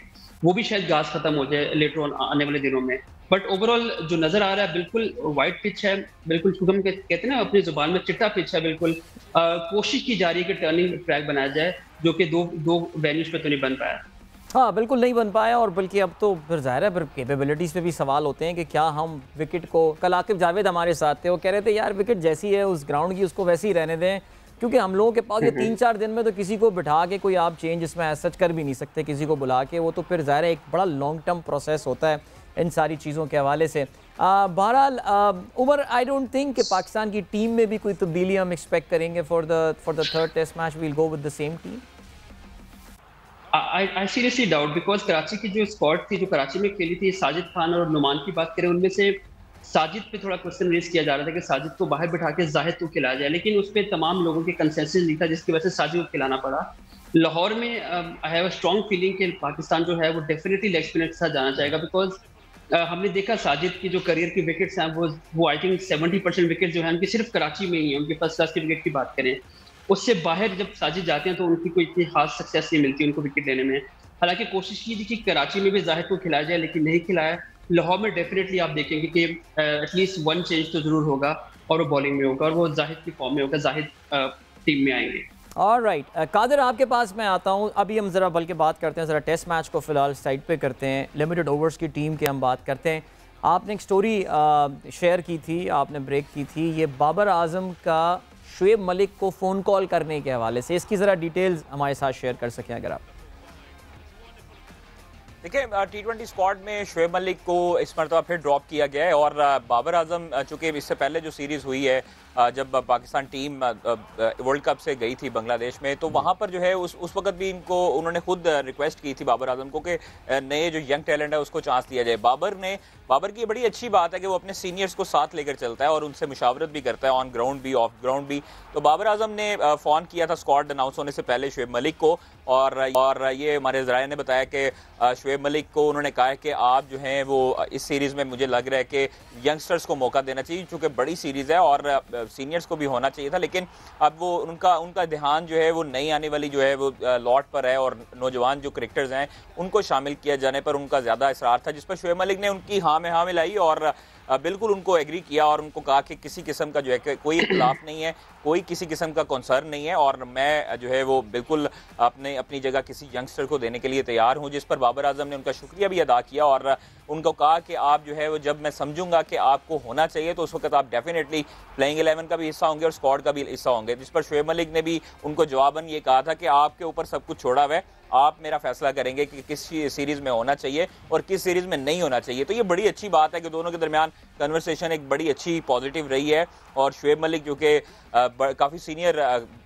वो भी शायद घास खत्म हो जाए लेटर ऑन आने वाले दिनों में। बट ओवरऑल जो नजर आ रहा है बिल्कुल वाइट पिच है, बिल्कुल हम कहते हैं ना अपनी जुबान में चिट्टा पिच है बिल्कुल। कोशिश की जा रही है कि टर्निंग ट्रैक बनाया जाए, जो कि दो वेन्यूज पे तो नहीं बन पाया। हाँ बिल्कुल नहीं बन पाया, और बल्कि अब तो फिर ज़ाहिर है फिर कैपेबिलिटीज़ पे भी सवाल होते हैं कि क्या हम विकेट को, कल आकिब जावेद हमारे साथ थे, वो कह रहे थे यार विकेट जैसी है उस ग्राउंड की उसको वैसी ही रहने दें, क्योंकि हम लोगों के पास ये 3-4 दिन में तो किसी को बिठा के कोई आप चेंज इसमें ऐसा कर भी नहीं सकते, किसी को बुला के, वो तो फिर ज़ाहिर है एक बड़ा लॉन्ग टर्म प्रोसेस होता है इन सारी चीज़ों के हवाले से। बहरहाल उमर, आई डोंट थिंक कि पाकिस्तान की टीम में भी कोई तब्दीली हम एक्सपेक्ट करेंगे for the third test match. We'll go with the same team. I seriously doubt, because Karachi की जो स्क्वाड थी जो कराची में खेली थी, साजिद खान और नुमान की बात करें, उनमें से साजिद पे थोड़ा क्वेश्चन रेज किया जा रहा था कि साजिद को बाहर बिठा के जाहिद को खिलाया जाए, लेकिन उस पर तमाम लोगों के कंसेंसस नहीं था, जिसकी वजह से साजिद को खिलाना पड़ा। लाहौर में I have a strong feeling कि पाकिस्तान जो है वो डेफिनेटली लेग स्पिनर के साथ जाना चाहेगा, बिकॉज हमने देखा साजिद की जो करियर की विकेट्स हैं वो आई थिंक 70% विकेट जो है उनकी सिर्फ कराची में ही है। उनके फर्स्ट क्लास की विकेट की बात करें, उससे बाहर जब साजिद जाते हैं तो उनकी कोई इतनी खास सक्सेस नहीं मिलती उनको विकेट लेने में। हालांकि कोशिश की थी कि कराची में भी जाहिद को खिलाया जाए, लेकिन नहीं खिलाया। लाहौर में डेफिनेटली आप देखेंगे कि एटलीस्ट 1 चेंज तो जरूर होगा, और वो बॉलिंग में होगा, और वो जाहिद की फॉर्म में होगा, जाहिद टीम में आएंगे। ऑलराइट, कादिर आपके पास मैं आता हूँ। अभी हम ज़रा बल्कि बात करते हैं, ज़रा टेस्ट मैच को फ़िलहाल साइड पे करते हैं, लिमिटेड ओवर्स की टीम की हम बात करते हैं। आपने एक स्टोरी शेयर की थी, आपने ब्रेक की थी, ये बाबर आजम का शुएब मलिक को फ़ोन कॉल करने के हवाले से, इसकी ज़रा डिटेल्स हमारे साथ शेयर कर सकें अगर आप। देखिए, T20 स्क्वाड में शुएब मलिक को इस मरतबा फिर ड्रॉप किया गया है, और बाबर आजम चूँकि इससे पहले जो सीरीज़ हुई है जब पाकिस्तान टीम वर्ल्ड कप से गई थी बांग्लादेश में, तो वहाँ पर जो है उस वक्त भी उन्होंने खुद रिक्वेस्ट की थी बाबर आजम को कि नए जो यंग टैलेंट है उसको चांस दिया जाए। बाबर की बड़ी अच्छी बात है कि वो अपने सीनियर्स को साथ लेकर चलता है और उनसे मुशावरत भी करता है, ऑन ग्राउंड भी ऑफ ग्राउंड भी। तो बाबर आजम ने फ़ोन किया था स्क्वाड अनाउंस होने से पहले शुएब मलिक को, और ये हमारे ज़राए ने बताया कि शुएब मलिक को उन्होंने कहा है कि आप जो हैं वो इस सीरीज़ में मुझे लग रहा है कि यंगस्टर्स को मौका देना चाहिए, चूँकि बड़ी सीरीज़ है और सीनियर्स को भी होना चाहिए था, लेकिन अब वो उनका ध्यान जो है वो नई आने वाली जो है वो लॉट पर है, और नौजवान जो क्रिकेटर्स हैं उनको शामिल किया जाने पर उनका ज़्यादा इसरार था, जिस पर शुएब मलिक ने उनकी हाँ में लाई और बिल्कुल उनको एग्री किया, और उनको कहा कि किसी किस्म का जो है कोई इख्तिलाफ नहीं है, कोई किसी किस्म का कंसर्न नहीं है, और मैं जो है वो बिल्कुल अपनी जगह किसी यंगस्टर को देने के लिए तैयार हूं। जिस पर बाबर आजम ने उनका शुक्रिया भी अदा किया और उनको कहा कि आप जो है वो जब मैं समझूंगा कि आपको होना चाहिए तो उस वक्त आप डेफिनेटली प्लेइंग 11 का भी हिस्सा होंगे और स्क्वाड का भी हिस्सा होंगे। जिस पर शुएब मलिक ने भी उनको जवाबन ये कहा था कि आपके ऊपर सब कुछ छोड़ा हुआ है, आप मेरा फैसला करेंगे कि किस सीरीज में होना चाहिए और किस सीरीज में नहीं होना चाहिए। तो ये बड़ी अच्छी बात है कि दोनों के दरमियान कन्वर्सेशन एक बड़ी अच्छी पॉजिटिव रही है। और शुएब मलिक जो कि काफ़ी सीनियर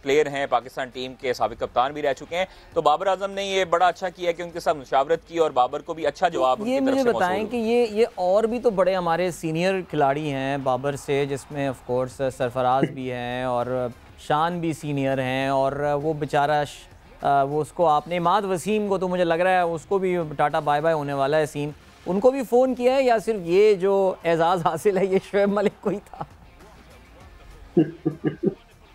प्लेयर हैं, पाकिस्तान टीम के साबिक कप्तान भी रह चुके हैं, तो बाबर आजम ने ये बड़ा अच्छा किया कि उनके साथ मुशावरत की और बाबर को भी अच्छा जवाब ये मुझे बताएं कि ये और भी तो बड़े हमारे सीनियर खिलाड़ी हैं बाबर से, जिसमें ऑफ कोर्स सरफराज भी हैं और शान भी सीनियर हैं, और वो बेचारा वो उसको आपने इमाद वसीम को तो मुझे लग रहा है उसको भी टाटा बाय बाय होने वाला है सीन, उनको भी फ़ोन किया है या सिर्फ ये जो एजाज़ हासिल है ये शुएब मलिक को ही था?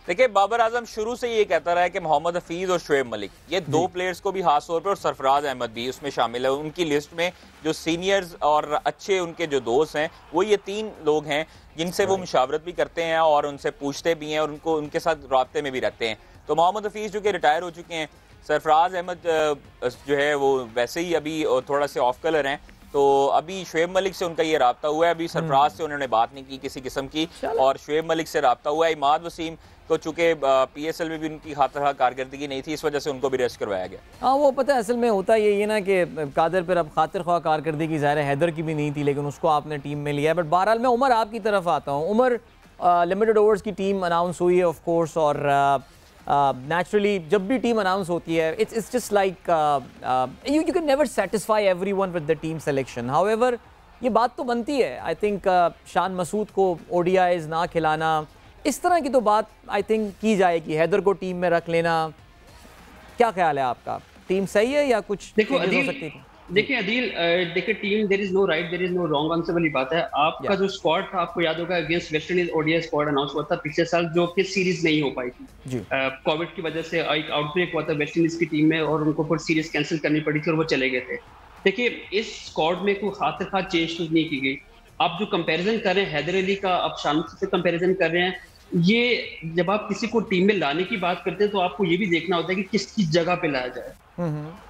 देखिए, बाबर आजम शुरू से ये कहता रहा है कि मोहम्मद हफीज और शुएब मलिक ये दो प्लेयर्स को भी खास तौर पर, और सरफराज अहमद भी उसमें शामिल है, उनकी लिस्ट में जो सीनियर्स और अच्छे उनके जो दोस्त हैं वो ये 3 लोग हैं जिनसे वो मुशावरत भी करते हैं और उनसे पूछते भी हैं और उनको उनके साथ राब्ते में भी रहते हैं। तो मोहम्मद हफीज जो कि रिटायर हो चुके हैं, सरफराज अहमद जो है वो वैसे ही अभी थोड़ा से ऑफ कलर हैं, तो अभी शुएब मलिक से उनका ये राब्ता हुआ है। अभी सरफराज से उन्होंने बात नहीं की किसी किस्म की, और शुएब मलिक से राब्ता हुआ है। इमाद वसीम को चूंकि PSL में भी उनकी खातिर कारकर्दगी नहीं थी, इस वजह से उनको भी रेस्ट करवाया गया। हाँ, वो पता है असल में होता ये ना कि कादर पर अब खातिर ख्वाह कारकर्दगी ज़ाहिर है हैदर की भी नहीं थी, लेकिन उसको आपने टीम में लिया। बट बहरहाल मैं उमर आपकी तरफ आता हूँ। उमर, लिमिटेड ओवर्स की टीम अनाउंस हुई है ऑफ कोर्स, और नेचुरली जब भी टीम अनाउंस होती है it's just like you can never satisfy everyone with the team selection. However ये बात तो बनती है, आई थिंक शान मसूद को ODIs ना खिलाना, इस तरह की तो बात आई थिंक की जाएगी, हैदर को टीम में रख लेना। क्या ख्याल है आपका, टीम सही है या कुछ देखो हो सकती थी? देखिए अदील, देखिए team there is no right there is no wrong answer वाली बात है। आपका जो स्क्वाड था, आपको याद होगा against West Indies ODI squad announce हुआ था पिछले साल, जो कि सीरीज नहीं हो पाई थी कोविड की वजह से। एक आउटब्रेक हुआ था वेस्ट इंडीज की टीम में और उनको फिर सीरीज कैंसिल करनी पड़ी थी और वो चले गए थे। देखिए, इस स्क्वाड में कोई खातिर खास चेंज नहीं की गई। आप जो कंपैरिजन कर रहे हैं हैदर अली का, आप शान से कंपैरिजन कर रहे हैं, ये जब आप किसी को टीम में लाने की बात करते हैं तो आपको ये भी देखना होता है कि किस जगह पे लाया जाए।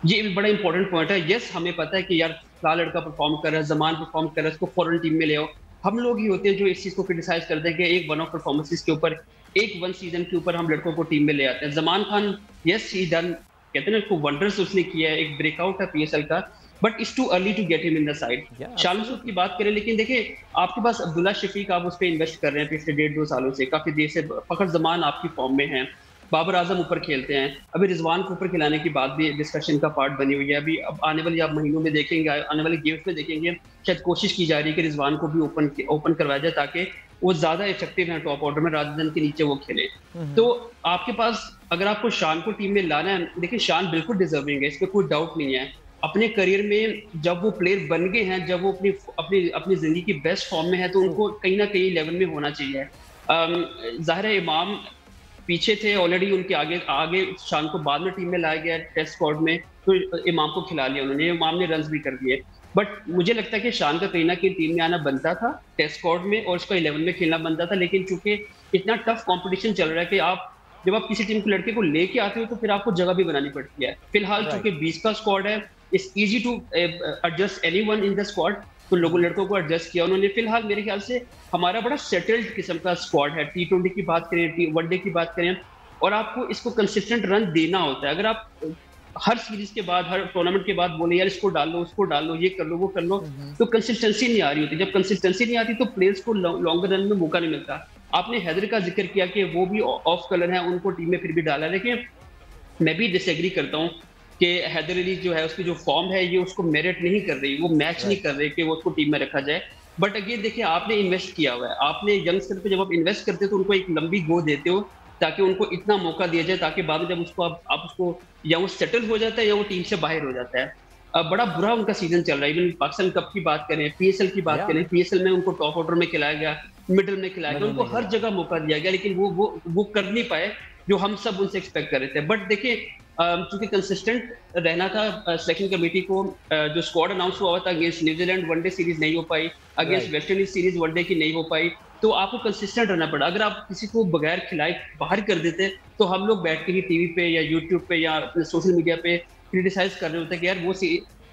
ये भी बड़ा इंपॉर्टेंट पॉइंट है। यस, हमें पता है कि यार फला लड़का परफॉर्म कर रहा है, जमान परफॉर्म कर रहा है, इसको फौरन टीम में ले आओ। हम लोग ही होते हैं जो इस चीज को क्रिटिसाइज करते हैं कि एक वन ऑफ परफॉर्मेंसेस के ऊपर, एक वन सीजन के ऊपर हम लड़कों को टीम में ले आते हैं। Zaman Khan, yes he done, कहते हैं ना उसको वंडर्स उसने किया है, एक ब्रेकआउट है PSL का, but it's too early to get him in the side. Shan Masood की बात करें, लेकिन देखिए आपके पास अब्दुल्ला शफीक, आप उस पर इन्वेस्ट कर रहे हैं पिछले 1.5-2 सालों से, काफी देर से। फखर जमान आपकी फॉर्म में है, बाबर आजम ऊपर खेलते हैं, अभी रिजवान को ऊपर खिलाने की बात भी डिस्कशन का पार्ट बनी हुई है। अभी अब आने वाली आप महीनों में देखेंगे, आने वाले गेम्स में देखेंगे, शायद कोशिश की जा रही है कि रिजवान को भी ओपन करवाया जाए ताकि वो ज्यादा इफेक्टिव है टॉप ऑर्डर में, राजधान के नीचे वो खेले। तो आपके पास अगर आपको शान को टीम में लाना है, देखिए शान बिल्कुल डिजर्विंग है, इस पर कोई डाउट नहीं है। अपने करियर में जब वो प्लेयर बन गए हैं, जब वो अपनी जिंदगी की बेस्ट फॉर्म में है, तो उनको कहीं ना कहीं लेवल में होना चाहिए। जाहिर है इमाम पीछे थे ऑलरेडी, उनके आगे शान को बाद में टीम में लाया गया टेस्ट स्क्वाड में, तो इमाम को खिला लिया उन्होंने, इमाम ने रन्स भी कर दिए। बट मुझे लगता है कि शान का कहीं ना कहीं टीम में आना बनता था टेस्ट स्क्वाड में, और उसका 11 में खेलना बनता था। लेकिन चूंकि इतना टफ कंपटीशन चल रहा है कि जब आप किसी टीम के लड़के को लेके आते हो तो फिर आपको जगह भी बनानी पड़ती है। फिलहाल चूंकि 20 का स्क्वाड है, it's easy to adjust anyone in the squad, तो लड़कों को एडजस्ट किया उन्होंने। फिलहाल मेरे ख्याल से हमारा बड़ा सेटल्ड किस्म का स्क्वाड है। T20 की बात करें, वनडे की बात करें, और आपको इसको कंसिस्टेंट रन देना होता है। अगर आप हर सीरीज के बाद, हर टूर्नामेंट के बाद बोले यार इसको डाल लो, उसको डाल लो, ये कर लो, वो कर लो, तो कंसिस्टेंसी नहीं आ रही होती। जब कंसिस्टेंसी नहीं आती तो प्लेयर्स को लॉन्गर रन में मौका नहीं मिलता। आपने हैदर का जिक्र किया कि वो भी ऑफ कलर है, उनको टीम में फिर भी डाला, लेकिन मैं भी डिसएग्री करता हूँ कि हैदर अली जो है उसकी जो फॉर्म है ये उसको मेरिट नहीं कर रही, वो मैच नहीं कर रही कि वो उसको टीम में रखा जाए। बट अगेन देखिए, आपने इन्वेस्ट किया हुआ है, आपने यंगस्टर पे जब आप इन्वेस्ट करते हो तो उनको एक लंबी गो देते हो ताकि उनको इतना मौका दिया जाए ताकि बाद में जब उसको आप उसको या वो सेटल हो जाता है या वो टीम से बाहर हो जाता है। बड़ा बुरा उनका सीजन चल रहा है। इवन पाकिस्तान कप की बात करें, PSL की बात करें, PSL में उनको टॉप ऑर्डर में खिलाया गया, मिडिल में खिलाया गया, उनको हर जगह मौका दिया गया, लेकिन वो कर नहीं पाए जो हम सब उनसे एक्सपेक्ट कर रहे थे। बट देखिए, चूंकि कंसिस्टेंट रहना था सिलेक्शन कमेटी को, जो स्क्वाड अनाउंस हुआ था अगेंस्ट न्यूजीलैंड वनडे सीरीज नहीं हो पाई, against West Indies series one day की नहीं हो पाई, तो आपको कंसिस्टेंट रहना पड़ा। अगर आप किसी को बगैर खिलाए बाहर कर देते तो हम लोग बैठ के ही टीवी पे या यूट्यूब पे या सोशल मीडिया पे क्रिटिसाइज कर रहे होते कि यार वो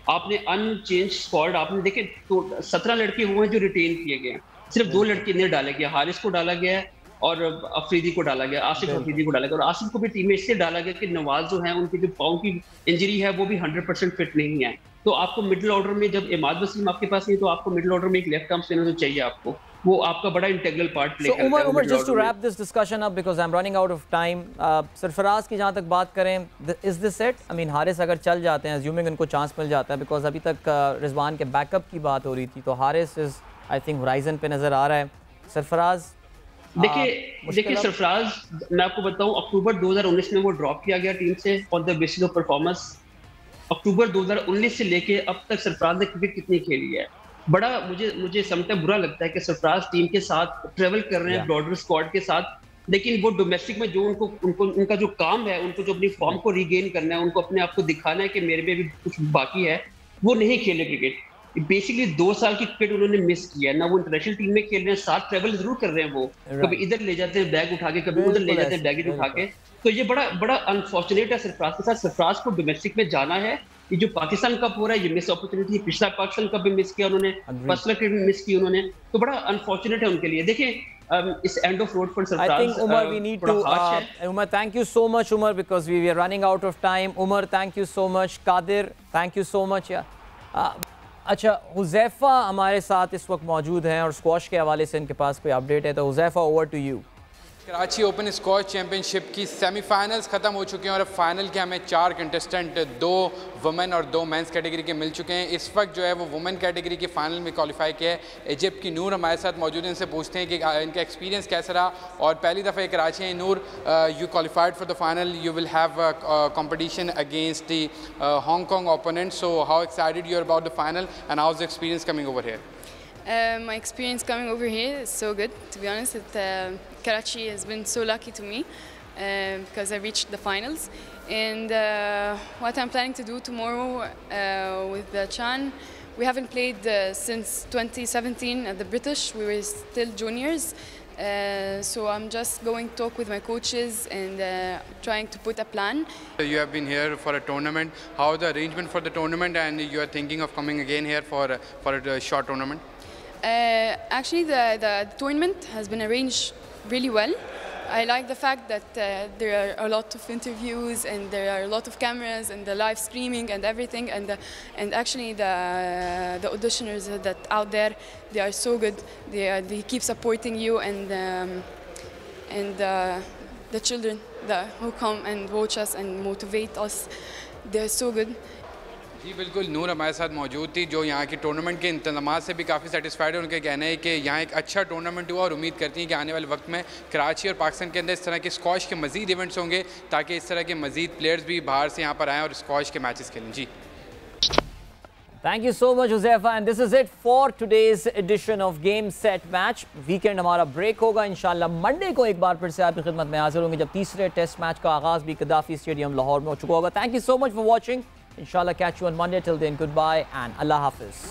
आपने अनचेंज स्क्वाड आपने देखे तो 17 लड़के हुए हैं जो रिटेन किए गए हैं, सिर्फ 2 लड़के नहीं डाले गए, हारिस को डाला गया है और अफरीदी को डाला गया, आसिफ अफरीदी को डाला गया, और आसिफ को भी टीम में इससे डाला गया कि नवाज जो है उनकी जो पाँव की इंजरी है वो भी 100% फिट नहीं है। तो आपको मिडिल ऑर्डर में जब इमाद वसीम आपके पास नहीं तो आपको मिडिल ऑर्डर में एक लेफ्ट आर्म स्पिनर तो चाहिए आपको, वो आपका बड़ा इंटीग्रल पार्ट प्ले करता है। Umar, just to wrap this discussion up because I'm running out of time, Sarfaraz की जहाँ तक बात करें, is this it? I mean Haris अगर चल जाते हैं, assuming उनको चांस मिल जाता है, बिकॉज अभी तक रिजवान के बैकअप की बात हो रही थी, तो Haris is I think horizon पे नजर आ रहा है। सरफराज देखिए सरफराज, मैं आपको बताऊं, अक्टूबर 2019 में वो ड्रॉप किया गया टीम से on the basis of performance. अक्टूबर 2019 से लेके अब तक सरफराज ने क्रिकेट कितनी खेली है, बड़ा मुझे समटाइम बुरा लगता है कि सरफराज टीम के साथ ट्रेवल कर रहे हैं ब्रॉडर स्क्वाड के साथ, लेकिन वो डोमेस्टिक में जो उनका जो काम है, उनको जो अपनी फॉर्म को रीगेन करना है, उनको अपने आप को दिखाना है कि मेरे में भी कुछ बाकी है, वो नहीं खेले क्रिकेट। बेसिकली 2 साल की क्रिकेट उन्होंने मिस किया ना, वो इंटरनेशनल टीम में खेल रहे हैं, साथ ट्रेवल जरूर कर रहे हैं, वो कभी इधर ले जाते हैं बैग उठा के, कभी उधर ले जाते हैं बैगेज उठा के, तो ये बड़ा अनफॉर्चुनेट है सरफराज के साथ। सरफराज को डोमेस्टिक में जाना है, ये जो पाकिस्तान कप हो रहा है ये मिस अपॉर्चुनिटी है, पिछला पाकिस्तान कप भी मिस किया उन्होंने, पर्सनल क्रिकेट में मिस की उन्होंने, तो बड़ा अनफॉर्चुनेट है उनके लिए। देखिए इस end of road for Sarfaraz, I think Umar we need to Umar, thank you so much Umar, because we are running out of time. Umar, thank you so much. Qadir, thank you so much. अच्छा, हुज़ैफ़ा हमारे साथ इस वक्त मौजूद हैं और squash के हवाले से इनके पास कोई अपडेट है, तो Huzaifa over to you. Karachi open squash championship की सेमीफाइनल्स ख़त्म हो चुके हैं और अब फाइनल के हमें 4 कंटेस्टेंट 2 वुमेन और 2 मेंस कैटेगरी के मिल चुके हैं। इस वक्त जो है वो वुमेन कैटेगरी के फाइनल में क्वालिफाई किया है। इजिप्ट की नूर हमारे साथ मौजूद हैं, इनसे पूछते हैं कि इनका एक्सपीरियंस कैसा रहा, और पहली दफ़ा कराची है। Noor, you qualified for the final, you will have competition against the Hong Kong opponent, so how excited you are about the final and how is the experience coming over here? My experience coming over here is so good, to be honest. Karachi has been so lucky to me because I reached the finals. And what I'm planning to do tomorrow with the Chan, we haven't played since 2017 at the British. We were still juniors. So I'm just going to talk with my coaches and trying to put a plan. You have been here for a tournament. How is the arrangement for the tournament, and you are thinking of coming again here for a short tournament? Actually, the tournament has been arranged really well. I like the fact that there are a lot of interviews and there are a lot of cameras and the live streaming and everything, and actually the auditioners that out there, they are so good. They keep supporting you, and the children who come and watch us and motivate us, they are so good. जी बिल्कुल, नूर हमारे साथ मौजूद थी जो यहाँ के tournament के इंतजामात से भी काफ़ी सेटिस्फाइड है। उनका कहना है कि यहाँ एक अच्छा टूर्नामेंट हुआ और उम्मीद करती हैं कि आने वाले वक्त में कराची और पाकिस्तान के अंदर इस तरह के स्क्वॉश के मज़ीद इवेंट्स होंगे ताकि इस तरह के मज़ीद प्लेयर्स भी बाहर से यहाँ पर आएँ और स्क्वॉश के मैचेस खेलें। जी thank you so much Huzaifa, and this is it for today's edition of game set match. Weekend हमारा ब्रेक होगा, इंशाल्लाह मंडे को एक बार फिर से आपकी खिदमत में हाजिर होंगे जब तीसरे टेस्ट मैच का आगाज़ भी गद्दाफ़ी स्टेडियम लाहौर में हो चुका होगा। Thank you so much for watching. Inshallah catch you on Monday. Till then, goodbye and Allah Hafiz.